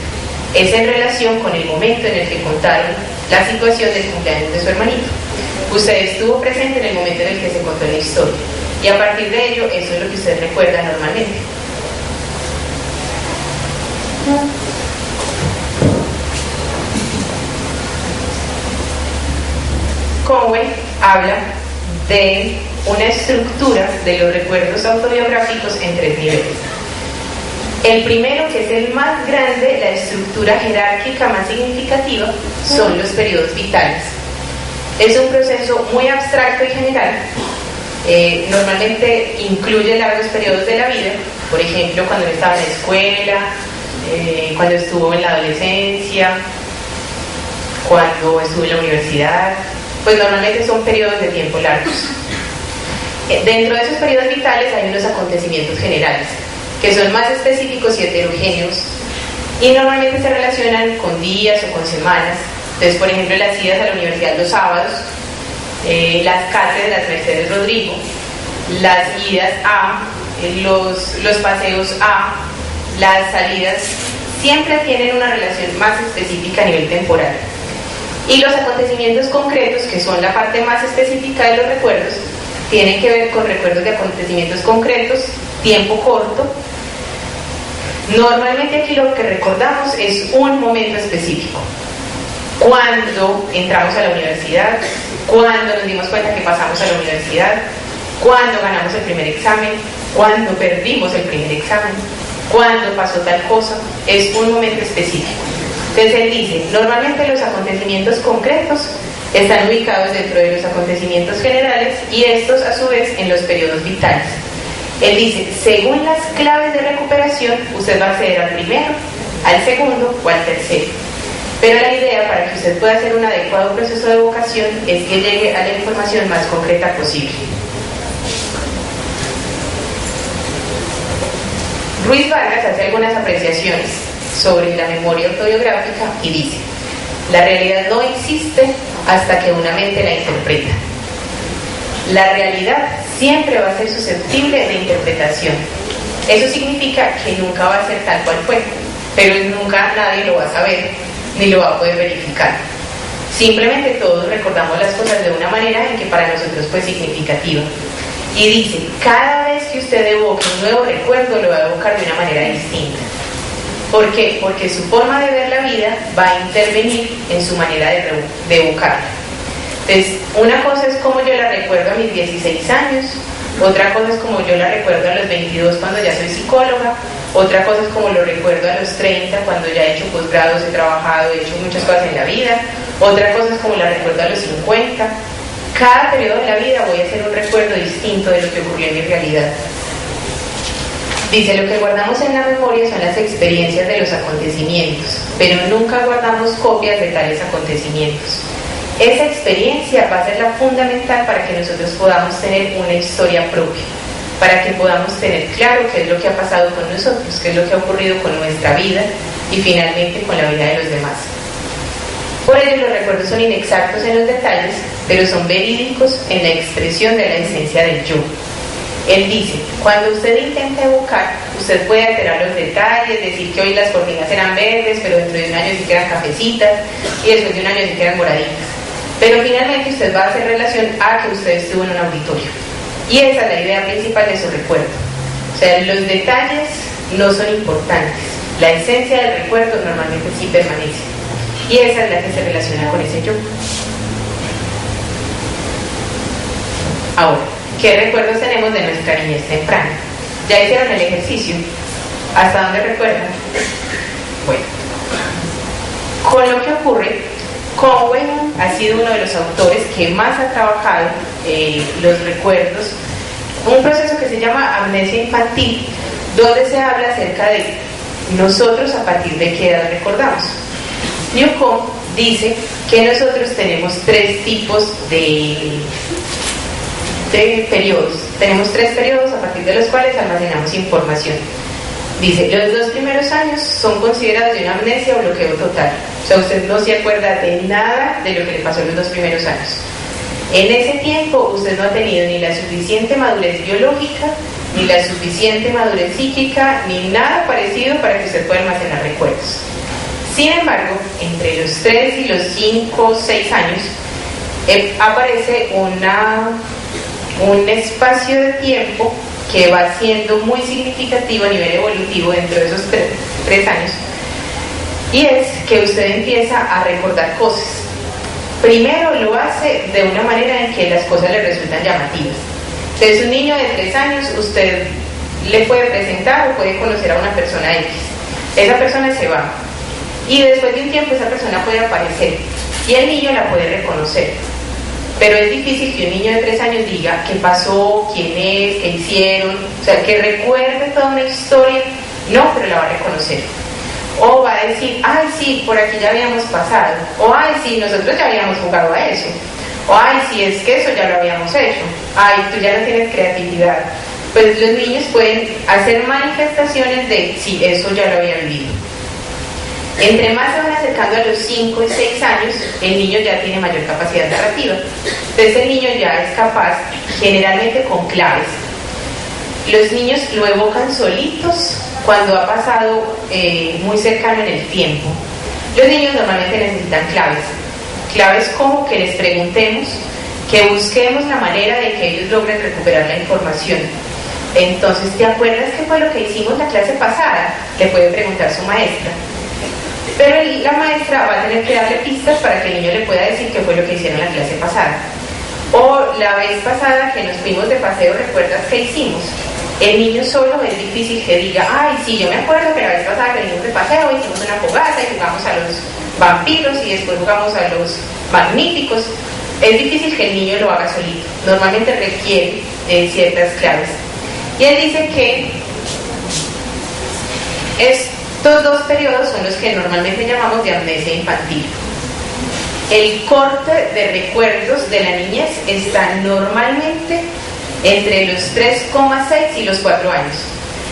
es en relación con el momento en el que contaron la situación del cumpleaños de su hermanito. Usted estuvo presente en el momento en el que se contó la historia y a partir de ello, eso es lo que usted recuerda normalmente. Conway habla de una estructura de los recuerdos autobiográficos en 3 niveles. El primero, que es el más grande, la estructura jerárquica más significativa, son los periodos vitales. Es un proceso muy abstracto y general. Normalmente incluye largos periodos de la vida, por ejemplo, cuando estaba en la escuela, cuando estuvo en la adolescencia, cuando estuvo en la universidad. Pues normalmente son periodos de tiempo largos. Dentro de esos periodos vitales hay unos acontecimientos generales, que son más específicos y heterogéneos, y normalmente se relacionan con días o con semanas. Entonces, por ejemplo, las idas a la universidad los sábados, las cátedras Mercedes Rodrigo, las idas a, los paseos a, las salidas, siempre tienen una relación más específica a nivel temporal. Y los acontecimientos concretos, que son la parte más específica de los recuerdos, tienen que ver con recuerdos de acontecimientos concretos, tiempo corto. Normalmente aquí lo que recordamos es un momento específico. Cuando entramos a la universidad, cuando nos dimos cuenta que pasamos a la universidad, cuando ganamos el primer examen, cuando perdimos el primer examen, cuando pasó tal cosa, es un momento específico. Entonces él dice, normalmente los acontecimientos concretos están ubicados dentro de los acontecimientos generales y estos a su vez en los periodos vitales. Él dice, según las claves de recuperación, usted va a acceder al primero, al segundo o al tercero. Pero la idea para que usted pueda hacer un adecuado proceso de evocación es que llegue a la información más concreta posible. Ruiz Vargas hace algunas apreciaciones sobre la memoria autobiográfica y dice, la realidad no existe hasta que una mente la interpreta. La realidad siempre va a ser susceptible de interpretación. Eso significa que nunca va a ser tal cual fue, pero nunca nadie lo va a saber ni lo va a poder verificar. Simplemente todos recordamos las cosas de una manera en que para nosotros fue significativa. Y dice, cada vez que usted evoque un nuevo recuerdo, lo va a evocar de una manera distinta. ¿Por qué? Porque su forma de ver la vida va a intervenir en su manera de evocarla. Entonces, una cosa es como yo la recuerdo a mis 16 años, otra cosa es como yo la recuerdo a los 22 cuando ya soy psicóloga, otra cosa es como lo recuerdo a los 30 cuando ya he hecho posgrados, he trabajado, he hecho muchas cosas en la vida, otra cosa es como la recuerdo a los 50. Cada periodo de la vida voy a hacer un recuerdo distinto de lo que ocurrió en mi realidad. Dice, lo que guardamos en la memoria son las experiencias de los acontecimientos, pero nunca guardamos copias de tales acontecimientos. Esa experiencia va a ser la fundamental para que nosotros podamos tener una historia propia, para que podamos tener claro qué es lo que ha pasado con nosotros, qué es lo que ha ocurrido con nuestra vida y finalmente con la vida de los demás. Por ello, los recuerdos son inexactos en los detalles, pero son verídicos en la expresión de la esencia del yo. Él dice, cuando usted intenta evocar, usted puede alterar los detalles, decir que hoy las cortinas eran verdes, pero dentro de un año sí que eran cafecitas, y después de un año sí que eran moraditas. Pero finalmente usted va a hacer relación a que usted estuvo en un auditorio. Y esa es la idea principal de su recuerdo. O sea, los detalles no son importantes. La esencia del recuerdo normalmente sí permanece. Y esa es la que se relaciona con ese yo. Ahora, ¿qué recuerdos tenemos de nuestra niñez temprana? ¿Ya hicieron el ejercicio? ¿Hasta dónde recuerdan? Bueno, con lo que ocurre, Cowen ha sido uno de los autores que más ha trabajado los recuerdos, un proceso que se llama amnesia infantil, donde se habla acerca de nosotros a partir de qué edad recordamos. Newcomb dice que nosotros tenemos tres tipos de periodos. Tenemos tres periodos a partir de los cuales almacenamos información. Dice, los 2 primeros años son considerados de una amnesia o bloqueo total. O sea, usted no se acuerda de nada de lo que le pasó en los 2 primeros años. En ese tiempo usted no ha tenido ni la suficiente madurez biológica, ni la suficiente madurez psíquica, ni nada parecido para que usted pueda almacenar recuerdos. Sin embargo, entre los 3 y los 5, 6 años, aparece un espacio de tiempo que va siendo muy significativo a nivel evolutivo dentro de esos 3 años, y es que usted empieza a recordar cosas. Primero lo hace de una manera en que las cosas le resultan llamativas. Entonces, un niño de 3 años, usted le puede presentar o puede conocer a una persona X. Esa persona se va, y después de un tiempo esa persona puede aparecer, y el niño la puede reconocer. Pero es difícil que un niño de 3 años diga qué pasó, quién es, qué hicieron, o sea, que recuerde toda una historia, no, pero la va a reconocer. O va a decir, ay, sí, por aquí ya habíamos pasado, o ay, sí, nosotros ya habíamos jugado a eso, o ay, sí, es que eso ya lo habíamos hecho, ay, tú ya no tienes creatividad. Pues los niños pueden hacer manifestaciones de, sí, eso ya lo había vivido. Entre más se van acercando a los 5 y 6 años, el niño ya tiene mayor capacidad narrativa. Entonces el niño ya es capaz, generalmente con claves. Los niños lo evocan solitos cuando ha pasado muy cercano en el tiempo. Los niños normalmente necesitan claves. Claves como que les preguntemos, que busquemos la manera de que ellos logren recuperar la información. Entonces, ¿te acuerdas qué fue lo que hicimos la clase pasada? Le puede preguntar su maestra. Pero la maestra va a tener que darle pistas para que el niño le pueda decir qué fue lo que hicieron la clase pasada. O la vez pasada que nos fuimos de paseo, ¿recuerdas qué hicimos? El niño solo es difícil que diga, ay, sí, yo me acuerdo que la vez pasada que venimos de paseo hicimos una fogata y jugamos a los vampiros y después jugamos a los magníficos. Es difícil que el niño lo haga solito. Normalmente requiere ciertas claves. Y él dice que estos dos periodos son los que normalmente llamamos de amnesia infantil. El corte de recuerdos de la niñez está normalmente entre los 3,6 y los 4 años.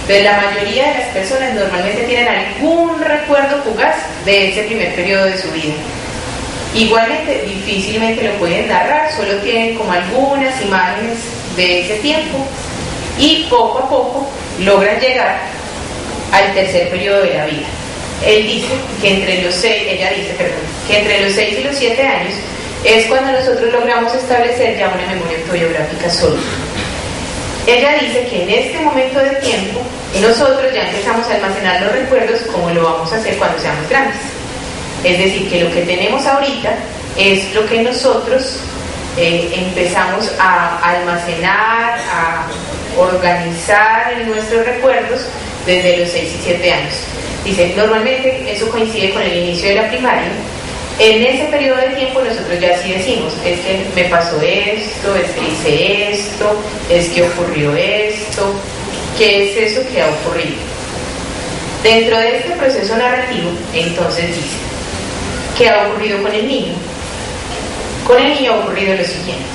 Pero la mayoría de las personas normalmente tienen algún recuerdo fugaz de ese primer periodo de su vida. Igualmente, difícilmente lo pueden narrar, solo tienen como algunas imágenes de ese tiempo y poco a poco logran llegar al tercer periodo de la vida. Él dice que entre los 6 y los 7 años es cuando nosotros logramos establecer ya una memoria autobiográfica sólida. Ella dice que en este momento de tiempo nosotros ya empezamos a almacenar los recuerdos como lo vamos a hacer cuando seamos grandes. Es decir, que lo que tenemos ahorita es lo que nosotros empezamos a almacenar, a organizar en nuestros recuerdos desde los 6 y 7 años. Dice, normalmente eso coincide con el inicio de la primaria. En ese periodo de tiempo nosotros ya sí decimos, es que me pasó esto, es que hice esto, es que ocurrió esto, ¿qué es eso que ha ocurrido? Dentro de este proceso narrativo, entonces dice, ¿qué ha ocurrido con el niño? Con el niño ha ocurrido lo siguiente.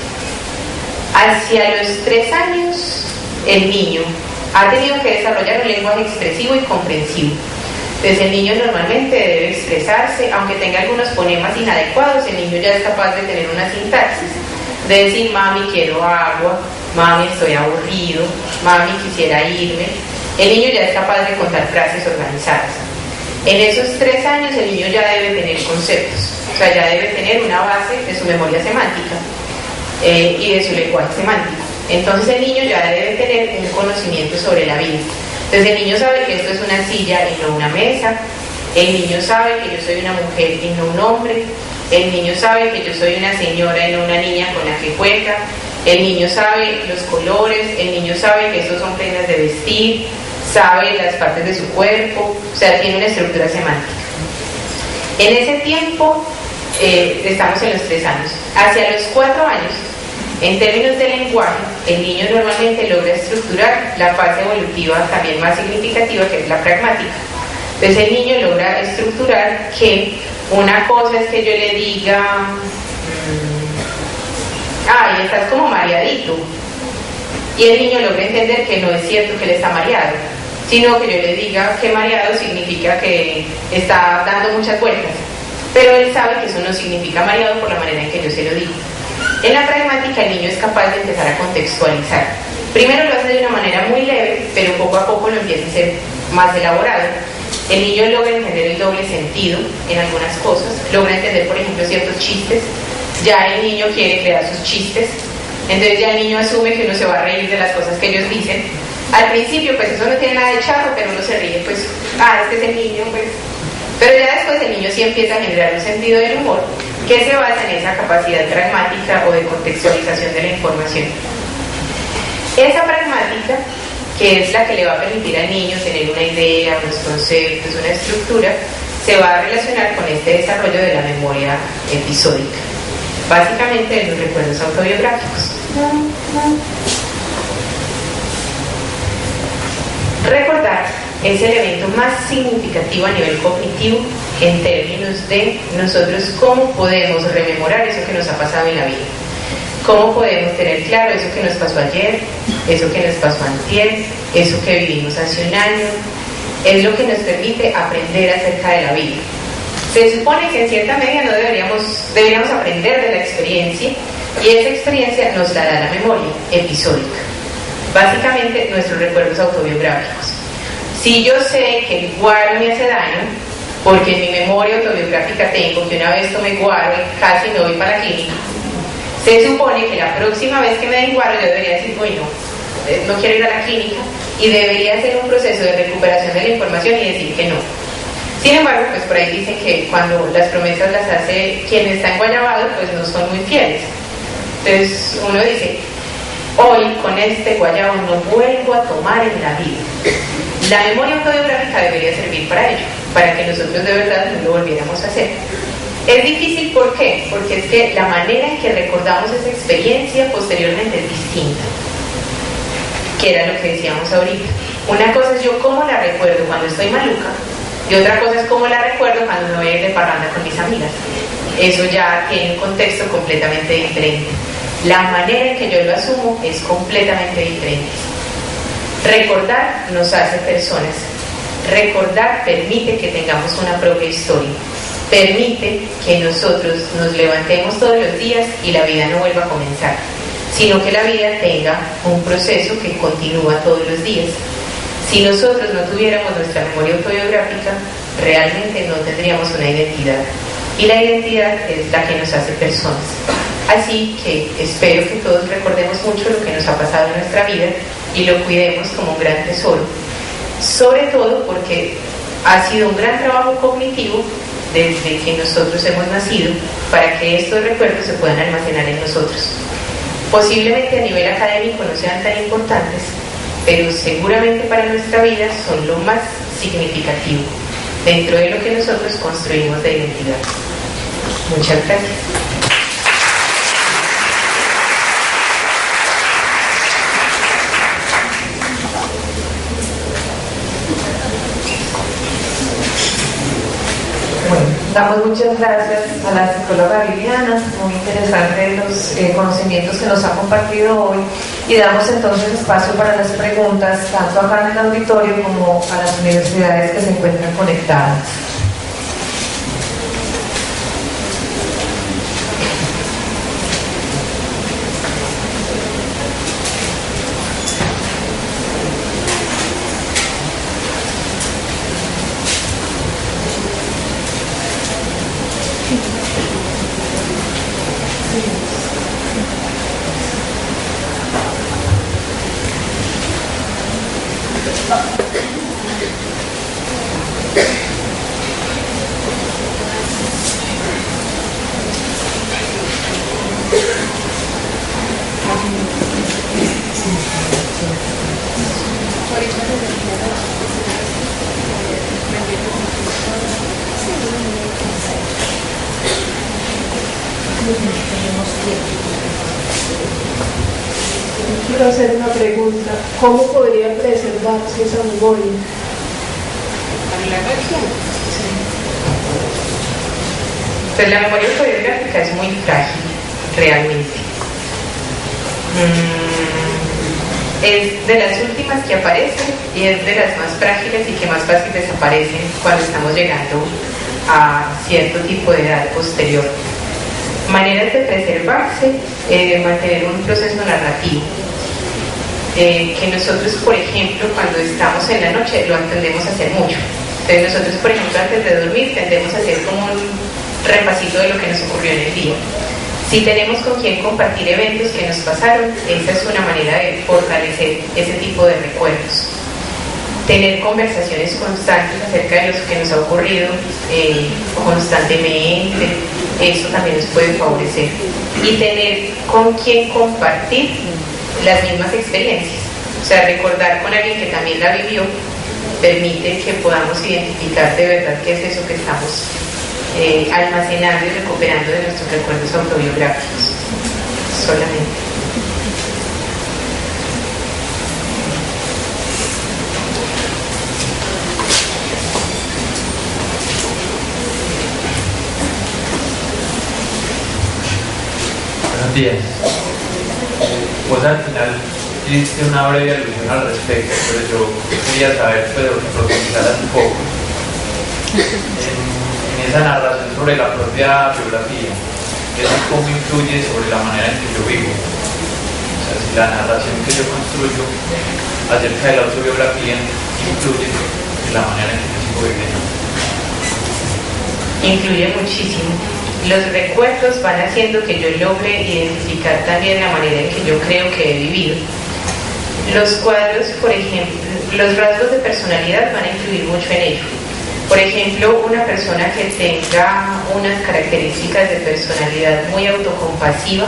Hacia los 3 años, el niño ha tenido que desarrollar un lenguaje expresivo y comprensivo. Entonces el niño normalmente debe expresarse, aunque tenga algunos fonemas inadecuados, el niño ya es capaz de tener una sintaxis, de decir, mami, quiero agua, mami, estoy aburrido, mami, quisiera irme. El niño ya es capaz de contar frases organizadas. En esos 3 años el niño ya debe tener conceptos, o sea, ya debe tener una base de su memoria semántica y de su lenguaje semántico. Entonces el niño ya debe tener un conocimiento sobre la vida. Entonces el niño sabe que esto es una silla y no una mesa, el niño sabe que yo soy una mujer y no un hombre, el niño sabe que yo soy una señora y no una niña con la que juega, el niño sabe los colores, el niño sabe que estos son prendas de vestir, sabe las partes de su cuerpo, o sea, tiene una estructura semántica. En ese tiempo estamos en los 3 años. Hacia los 4 años, en términos de lenguaje, el niño normalmente logra estructurar la fase evolutiva también más significativa, que es la pragmática. Entonces el niño logra estructurar que una cosa es que yo le diga, ay, estás como mareadito, y el niño logra entender que no es cierto que él está mareado, sino que yo le diga que mareado significa que está dando muchas vueltas, pero él sabe que eso no significa mareado por la manera en que yo se lo digo. En la pragmática el niño es capaz de empezar a contextualizar. Primero lo hace de una manera muy leve, pero poco a poco lo empieza a hacer más elaborado. El niño logra entender el doble sentido en algunas cosas, logra entender, por ejemplo, ciertos chistes. Ya el niño quiere crear sus chistes, entonces ya el niño asume que uno se va a reír de las cosas que ellos dicen. Al principio, pues eso no tiene nada de charro, pero uno se ríe, pues, es que es el niño, pues. Pero ya después el niño sí empieza a generar un sentido del humor que se basa en esa capacidad pragmática o de contextualización de la información. Esa pragmática, que es la que le va a permitir al niño tener una idea, unos conceptos, una estructura, se va a relacionar con este desarrollo de la memoria episódica, básicamente de los recuerdos autobiográficos. Recordar es el evento más significativo a nivel cognitivo en términos de nosotros cómo podemos rememorar eso que nos ha pasado en la vida, cómo podemos tener claro eso que nos pasó ayer, eso que nos pasó antier, eso que vivimos hace un año. Es lo que nos permite aprender acerca de la vida. Se supone que en cierta medida no deberíamos aprender de la experiencia, y esa experiencia nos la da la memoria episódica, básicamente nuestros recuerdos autobiográficos. Si yo sé que el guaro me hace daño, porque en mi memoria autobiográfica tengo que una vez tomé guaro y casi no voy para la clínica, se supone que la próxima vez que me den guaro yo debería decir, bueno, no quiero ir a la clínica, y debería hacer un proceso de recuperación de la información y decir que no. Sin embargo, pues por ahí dicen que cuando las promesas las hace quien está enguayabado, pues no son muy fieles. Entonces uno dice, hoy con este guayabo no vuelvo a tomar en la vida. La memoria autobiográfica debería servir para ello, para que nosotros de verdad no lo volviéramos a hacer. Es difícil, ¿por qué? Porque es que la manera en que recordamos esa experiencia posteriormente es distinta, que era lo que decíamos ahorita. Una cosa es yo cómo la recuerdo cuando estoy maluca, y otra cosa es cómo la recuerdo cuando me voy a ir de parranda con mis amigas. Eso ya tiene un contexto completamente diferente. La manera en que yo lo asumo es completamente diferente. Recordar nos hace personas. Recordar permite que tengamos una propia historia. Permite que nosotros nos levantemos todos los días y la vida no vuelva a comenzar, sino que la vida tenga un proceso que continúa todos los días. Si nosotros no tuviéramos nuestra memoria autobiográfica, realmente no tendríamos una identidad. Y la identidad es la que nos hace personas. Así que espero que todos recordemos mucho lo que nos ha pasado en nuestra vida y lo cuidemos como un gran tesoro. Sobre todo porque ha sido un gran trabajo cognitivo desde que nosotros hemos nacido para que estos recuerdos se puedan almacenar en nosotros. Posiblemente a nivel académico no sean tan importantes, pero seguramente para nuestra vida son lo más significativo dentro de lo que nosotros construimos de identidad. Muchas gracias. Bueno, damos muchas gracias a la psicóloga Viviana, muy interesante los conocimientos que nos ha compartido hoy, y damos entonces espacio para las preguntas, tanto acá en el auditorio como a las universidades que se encuentran conectadas. Quiero hacer una pregunta. ¿Cómo podría preservarse esa memoria? Pues la memoria autobiográfica es muy frágil, realmente. Es de las últimas que aparecen y es de las más frágiles y que más fácil desaparecen cuando estamos llegando a cierto tipo de edad posterior. Maneras de preservarse, mantener un proceso narrativo. Que nosotros, por ejemplo, cuando estamos en la noche lo tendemos a hacer mucho. Entonces nosotros, por ejemplo, antes de dormir tendemos a hacer como un repasito de lo que nos ocurrió en el día. Si tenemos con quien compartir eventos que nos pasaron, esa es una manera de fortalecer ese tipo de recuerdos. Tener conversaciones constantes acerca de lo que nos ha ocurrido constantemente, eso también nos puede favorecer. Y tener con quien compartir las mismas experiencias, o sea, recordar con alguien que también la vivió, permite que podamos identificar de verdad qué es eso que estamos almacenando y recuperando de nuestros recuerdos autobiográficos. Solamente. Buenos días. Pues al final hiciste una breve alusión al respecto, pero yo quería saber, pero que profundizaras un poco en esa narración sobre la propia biografía, eso cómo influye sobre la manera en que yo vivo. O sea, si la narración que yo construyo acerca de la autobiografía influye en la manera en que yo sigo viviendo. Influye muchísimo. Los recuerdos van haciendo que yo logre identificar también la manera en que yo creo que he vivido. Los cuadros, por ejemplo, los rasgos de personalidad van a influir mucho en ello. Por ejemplo, una persona que tenga unas características de personalidad muy autocompasiva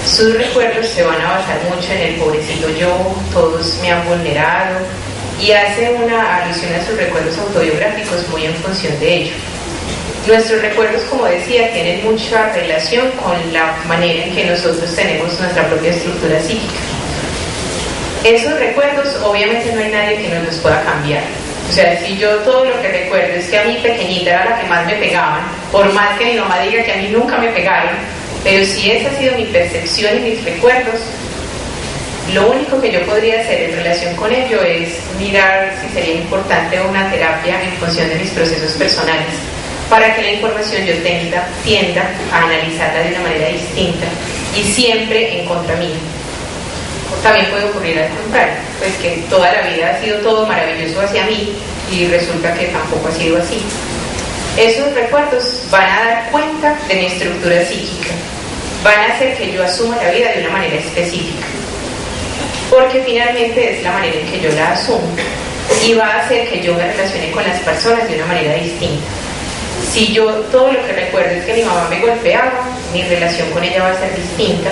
Sus recuerdos se van a basar mucho en el pobrecito yo, todos me han vulnerado, y hace una alusión a sus recuerdos autobiográficos muy en función de ello. Nuestros recuerdos, como decía, tienen mucha relación con la manera en que nosotros tenemos nuestra propia estructura psíquica. Esos recuerdos, obviamente no hay nadie que nos los pueda cambiar. O sea, si yo todo lo que recuerdo es que a mí pequeñita era la que más me pegaban, por más que mi mamá diga que a mí nunca me pegaron, pero si esa ha sido mi percepción y mis recuerdos, lo único que yo podría hacer en relación con ello es mirar si sería importante una terapia en función de mis procesos personales, para que la información yo tienda a analizarla de una manera distinta y siempre en contra mía. También puede ocurrir al contrario, pues que toda la vida ha sido todo maravilloso hacia mí y resulta que tampoco ha sido así. Esos recuerdos van a dar cuenta de mi estructura psíquica, van a hacer que yo asuma la vida de una manera específica, porque finalmente es la manera en que yo la asumo y va a hacer que yo me relacione con las personas de una manera distinta. Si yo todo lo que recuerdo es que mi mamá me golpeaba, mi relación con ella va a ser distinta.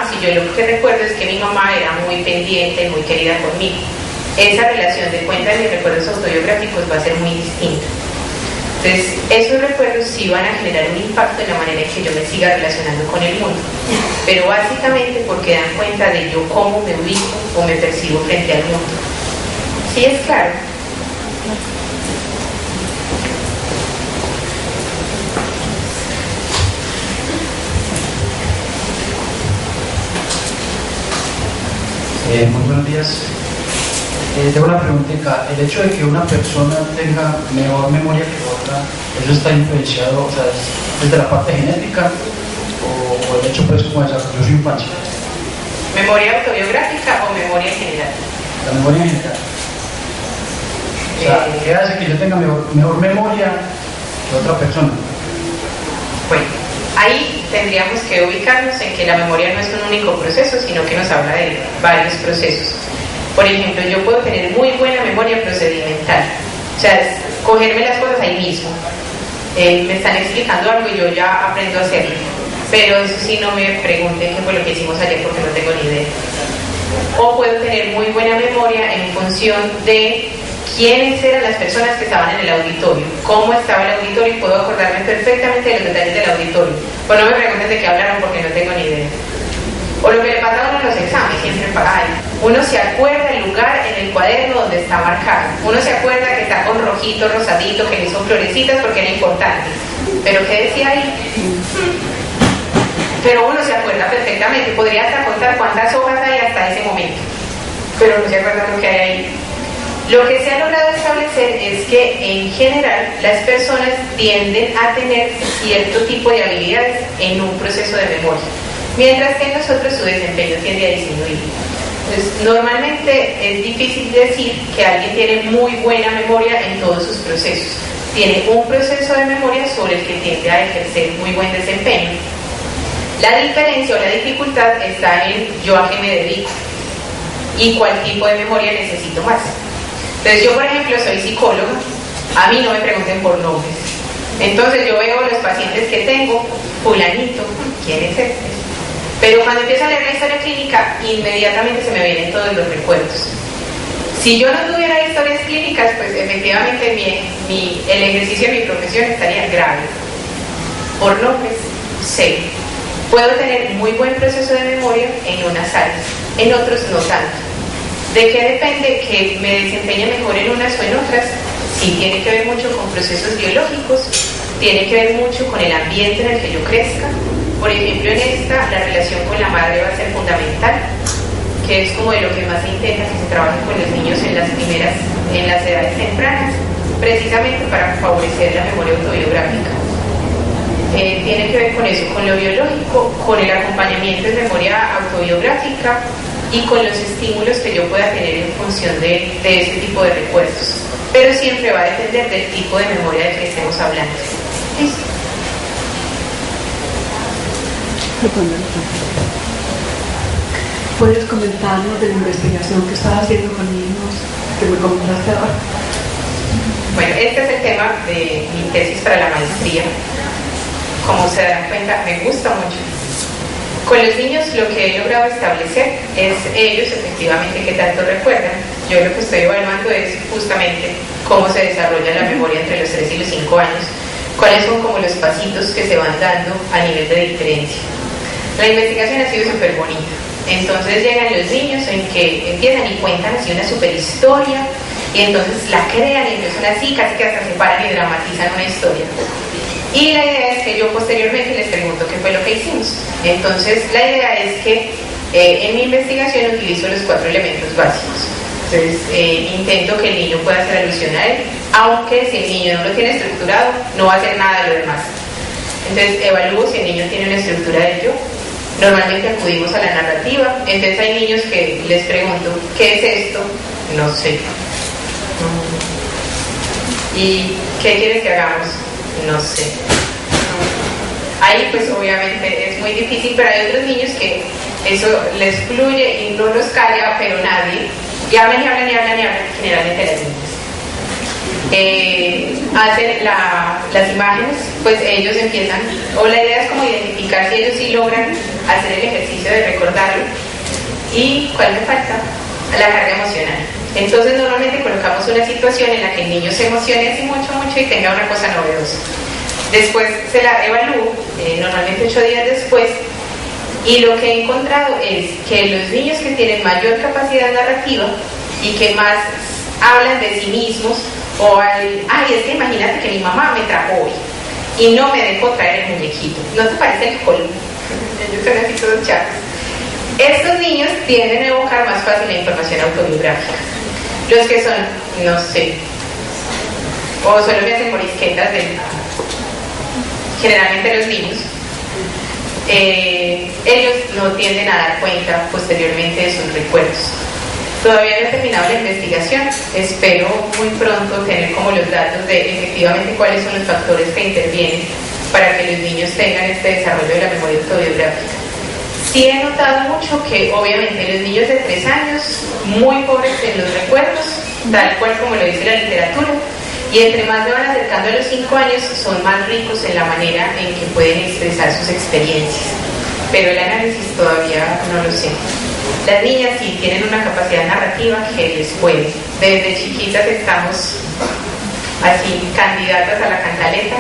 Si yo lo que recuerdo es que mi mamá era muy pendiente, muy querida conmigo, esa relación de cuenta de mis recuerdos autobiográficos va a ser muy distinta. Entonces, esos recuerdos sí van a generar un impacto en la manera en que yo me siga relacionando con el mundo, pero básicamente porque dan cuenta de yo cómo me ubico o me percibo frente al mundo. ¿Sí es claro? Muy buenos días. Tengo una preguntita. ¿El hecho de que una persona tenga mejor memoria que otra, eso está influenciado, o sea, desde la parte genética o el hecho pues como desarrolló su infancia? ¿Memoria autobiográfica o memoria general? La memoria en general. O sea, ¿qué hace que yo tenga mejor memoria que otra persona? Bueno, ahí tendríamos que ubicarnos en que la memoria no es un único proceso, sino que nos habla de varios procesos. Por ejemplo, yo puedo tener muy buena memoria procedimental, o sea, es cogerme las cosas ahí mismo. Me están explicando algo y yo ya aprendo a hacerlo, pero eso sí, no me pregunten qué fue lo que hicimos ayer porque no tengo ni idea. O puedo tener muy buena memoria en función de quiénes eran las personas que estaban en el auditorio, cómo estaba el auditorio, y puedo acordarme perfectamente de los detalles del auditorio. Pues no me pregunten de qué hablaron porque no tengo ni idea. O lo que le pasa a uno en los exámenes, siempre uno se acuerda el lugar en el cuaderno donde está marcado, uno se acuerda que está con rojito, rosadito, que le hizo florecitas porque era importante, pero ¿qué decía ahí? Pero uno se acuerda perfectamente, podría hasta contar cuántas hojas hay hasta ese momento, pero no se acuerda lo que hay ahí. Lo que se ha logrado establecer es que en general las personas tienden a tener cierto tipo de habilidades en un proceso de memoria, mientras que en nosotros su desempeño tiende a disminuir. Entonces, normalmente es difícil decir que alguien tiene muy buena memoria en todos sus procesos. Tiene un proceso de memoria sobre el que tiende a ejercer muy buen desempeño. La diferencia o la dificultad está en yo a qué me dedico y cuál tipo de memoria necesito más. Entonces yo, por ejemplo, soy psicóloga, a mí no me pregunten por nombres. Entonces yo veo los pacientes que tengo, fulanito, ¿quién es este? Pero cuando empiezo a leer la historia clínica, inmediatamente se me vienen todos los recuerdos. Si yo no tuviera historias clínicas, pues efectivamente el ejercicio de mi profesión estaría grave. Por nombres, sé. Puedo tener muy buen proceso de memoria en unas áreas, en otros no tanto. ¿De qué depende que me desempeñe mejor en unas o en otras? Sí, tiene que ver mucho con procesos biológicos, tiene que ver mucho con el ambiente en el que yo crezca. Por ejemplo, en esta, la relación con la madre va a ser fundamental, que es como de lo que más se intenta que se trabaje con los niños en las edades tempranas, precisamente para favorecer la memoria autobiográfica. Tiene que ver con eso, con lo biológico, con el acompañamiento de memoria autobiográfica y con los estímulos que yo pueda tener en función de ese tipo de recuerdos. Pero siempre va a depender del tipo de memoria del que estemos hablando. ¿Listo? ¿Puedes comentarnos de la investigación que estás haciendo con niños que me comentaste ahora? Bueno, este es el tema de mi tesis para la maestría. Como se darán cuenta, me gusta mucho. Con los niños lo que he logrado establecer es ellos efectivamente qué tanto recuerdan. Yo lo que estoy evaluando es justamente cómo se desarrolla la memoria entre los 3 y los 5 años, cuáles son como los pasitos que se van dando a nivel de diferencia. La investigación ha sido súper bonita. Entonces llegan los niños en que empiezan y cuentan así una super historia y entonces la crean y empiezan así, casi que hasta se paran y dramatizan una historia. Y la idea es que yo posteriormente les pregunto qué fue lo que hicimos. Entonces la idea es que en mi investigación utilizo los 4 elementos básicos. Entonces intento que el niño pueda hacer alusión a él, aunque si el niño no lo tiene estructurado no va a hacer nada de lo demás. Entonces evalúo si el niño tiene una estructura del yo. Normalmente acudimos a la narrativa. Entonces hay niños que les pregunto ¿qué es esto? No sé. ¿Y qué quieres que hagamos? No sé. Ahí pues obviamente es muy difícil, pero hay otros niños que eso les fluye y no los calla, pero nadie. Y hablan y hablan y hablan y hablan, generalmente las niñas. Hacen las imágenes, pues ellos empiezan, o la idea es como identificar si ellos sí logran hacer el ejercicio de recordarlo. ¿Y cuál me falta? La carga emocional. Entonces normalmente colocamos una situación en la que el niño se emocione así mucho y tenga una cosa novedosa. Después se la evalúo, normalmente 8 días después, y lo que he encontrado es que los niños que tienen mayor capacidad narrativa y que más hablan de sí mismos, o ay, es que imagínate que mi mamá me trajo hoy y no me dejó traer el muñequito. ¿No te parece el colmo? Ellos son así todos chatos. Estos niños tienden a evocar más fácil la información autobiográfica. Los que son, no sé, o solo me hacen morisquetas generalmente los niños, ellos no tienden a dar cuenta posteriormente de sus recuerdos. Todavía no he terminado la investigación, espero muy pronto tener como los datos de efectivamente cuáles son los factores que intervienen para que los niños tengan este desarrollo de la memoria autobiográfica. Sí he notado mucho que obviamente los niños de 3 años, muy pobres en los recuerdos, tal cual como lo dice la literatura, y entre más se van acercando a los 5 años son más ricos en la manera en que pueden expresar sus experiencias. Pero el análisis todavía no lo sé. Las niñas sí tienen una capacidad narrativa que les puede. Desde chiquitas estamos así candidatas a la cantaleta.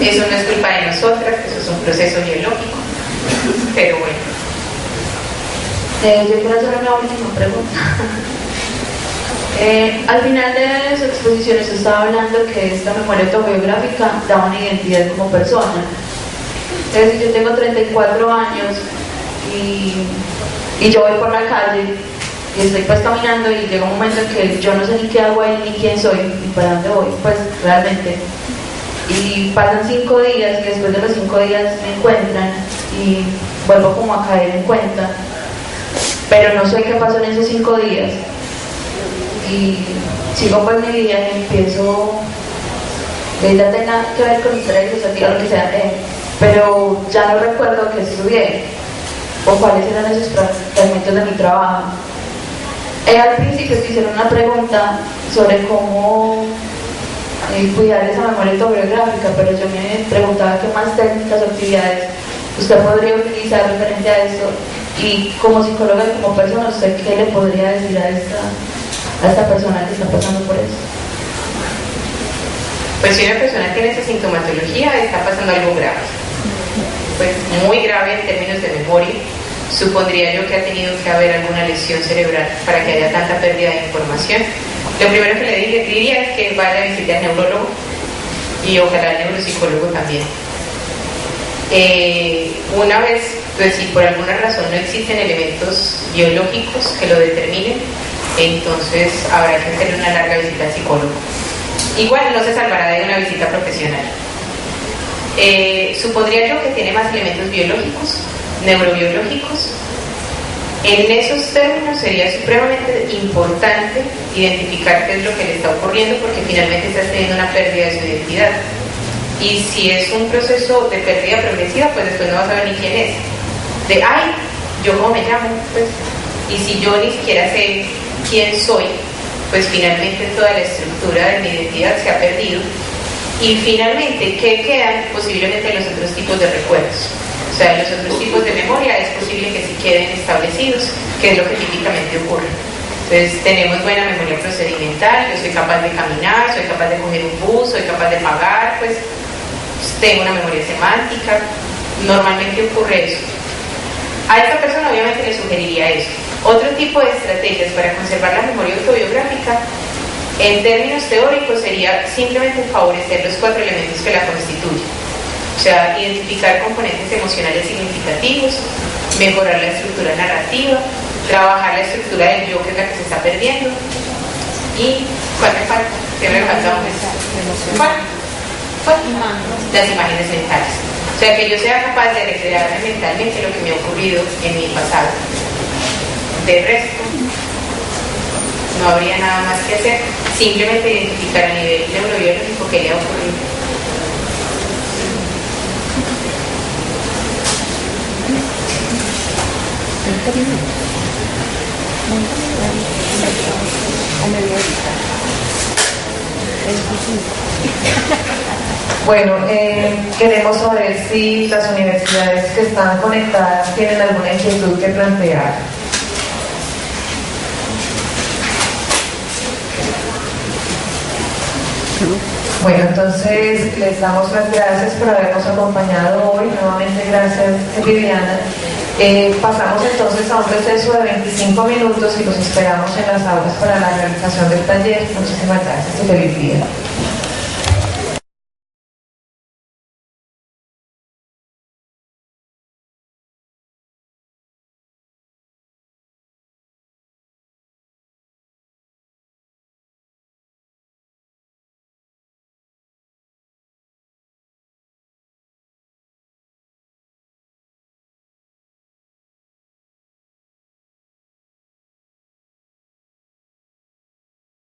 Eso no es culpa de nosotras, eso es un proceso biológico. Pero bueno. Yo quiero hacer una última pregunta. Al final de su exposición usted estaba hablando que esta memoria autobiográfica da una identidad como persona. Entonces, yo tengo 34 años y yo voy por la calle y estoy pues caminando y llega un momento en que yo no sé ni qué hago ahí, ni quién soy, ni para dónde voy, pues realmente. Y pasan 5 días y después de los 5 días me encuentran y vuelvo como a caer en cuenta, pero no sé qué pasó en esos 5 días. Y sigo pues mi vida y empiezo, ya tenga que ver con historia filosofía o lo que sea, pero ya no recuerdo qué estudié o cuáles eran esos fragmentos de mi trabajo. Al principio te hicieron una pregunta sobre cómo cuidar esa memoria autobiográfica, pero yo me preguntaba qué más técnicas o actividades usted podría utilizar referente a esto, y como psicóloga y como persona, ¿usted qué le podría decir a esta persona que está pasando por eso? Pues si una persona tiene esa sintomatología, está pasando algo grave, pues muy grave en términos de memoria. Supondría yo que ha tenido que haber alguna lesión cerebral para que haya tanta pérdida de información. Lo primero que le diría es que vaya a visitar al neurólogo y ojalá al neuropsicólogo también. Una vez, pues si por alguna razón no existen elementos biológicos que lo determinen, entonces habrá que hacer una larga visita al psicólogo. Igual no se salvará de una visita profesional. Supondría yo que tiene más elementos biológicos, neurobiológicos. En esos términos sería supremamente importante identificar qué es lo que le está ocurriendo, porque finalmente está teniendo una pérdida de su identidad. Y si es un proceso de pérdida progresiva, pues después no vas a saber ni quién es. ¿Yo cómo me llamo? Pues, y si yo ni siquiera sé quién soy, pues finalmente toda la estructura de mi identidad se ha perdido. Y finalmente, ¿qué quedan? Posiblemente los otros tipos de recuerdos. O sea, los otros tipos de memoria es posible que sí queden establecidos, que es lo que típicamente ocurre. Entonces, tenemos buena memoria procedimental, yo soy capaz de caminar, soy capaz de coger un bus, soy capaz de pagar, pues tengo una memoria semántica, normalmente ocurre eso. A esta persona obviamente le sugeriría eso. Otro tipo de estrategias para conservar la memoria autobiográfica, en términos teóricos, sería simplemente favorecer los 4 elementos que la constituyen. O sea, identificar componentes emocionales significativos, mejorar la estructura narrativa, trabajar la estructura del yo, que es la que se está perdiendo. ¿Y cuál me falta? ¿Qué me falta? ¿Cuál? Las imágenes mentales. O sea, que yo sea capaz de recrearme mentalmente lo que me ha ocurrido en mi pasado. De resto, no habría nada más que hacer, simplemente identificar a nivel neurobiológico qué le ha ocurrido. Bueno, queremos saber si las universidades que están conectadas tienen alguna inquietud que plantear. Bueno, entonces les damos las gracias por habernos acompañado hoy. Nuevamente gracias, Viviana. Pasamos entonces a un receso de 25 minutos y los esperamos en las aulas para la realización del taller. Muchísimas gracias y feliz día.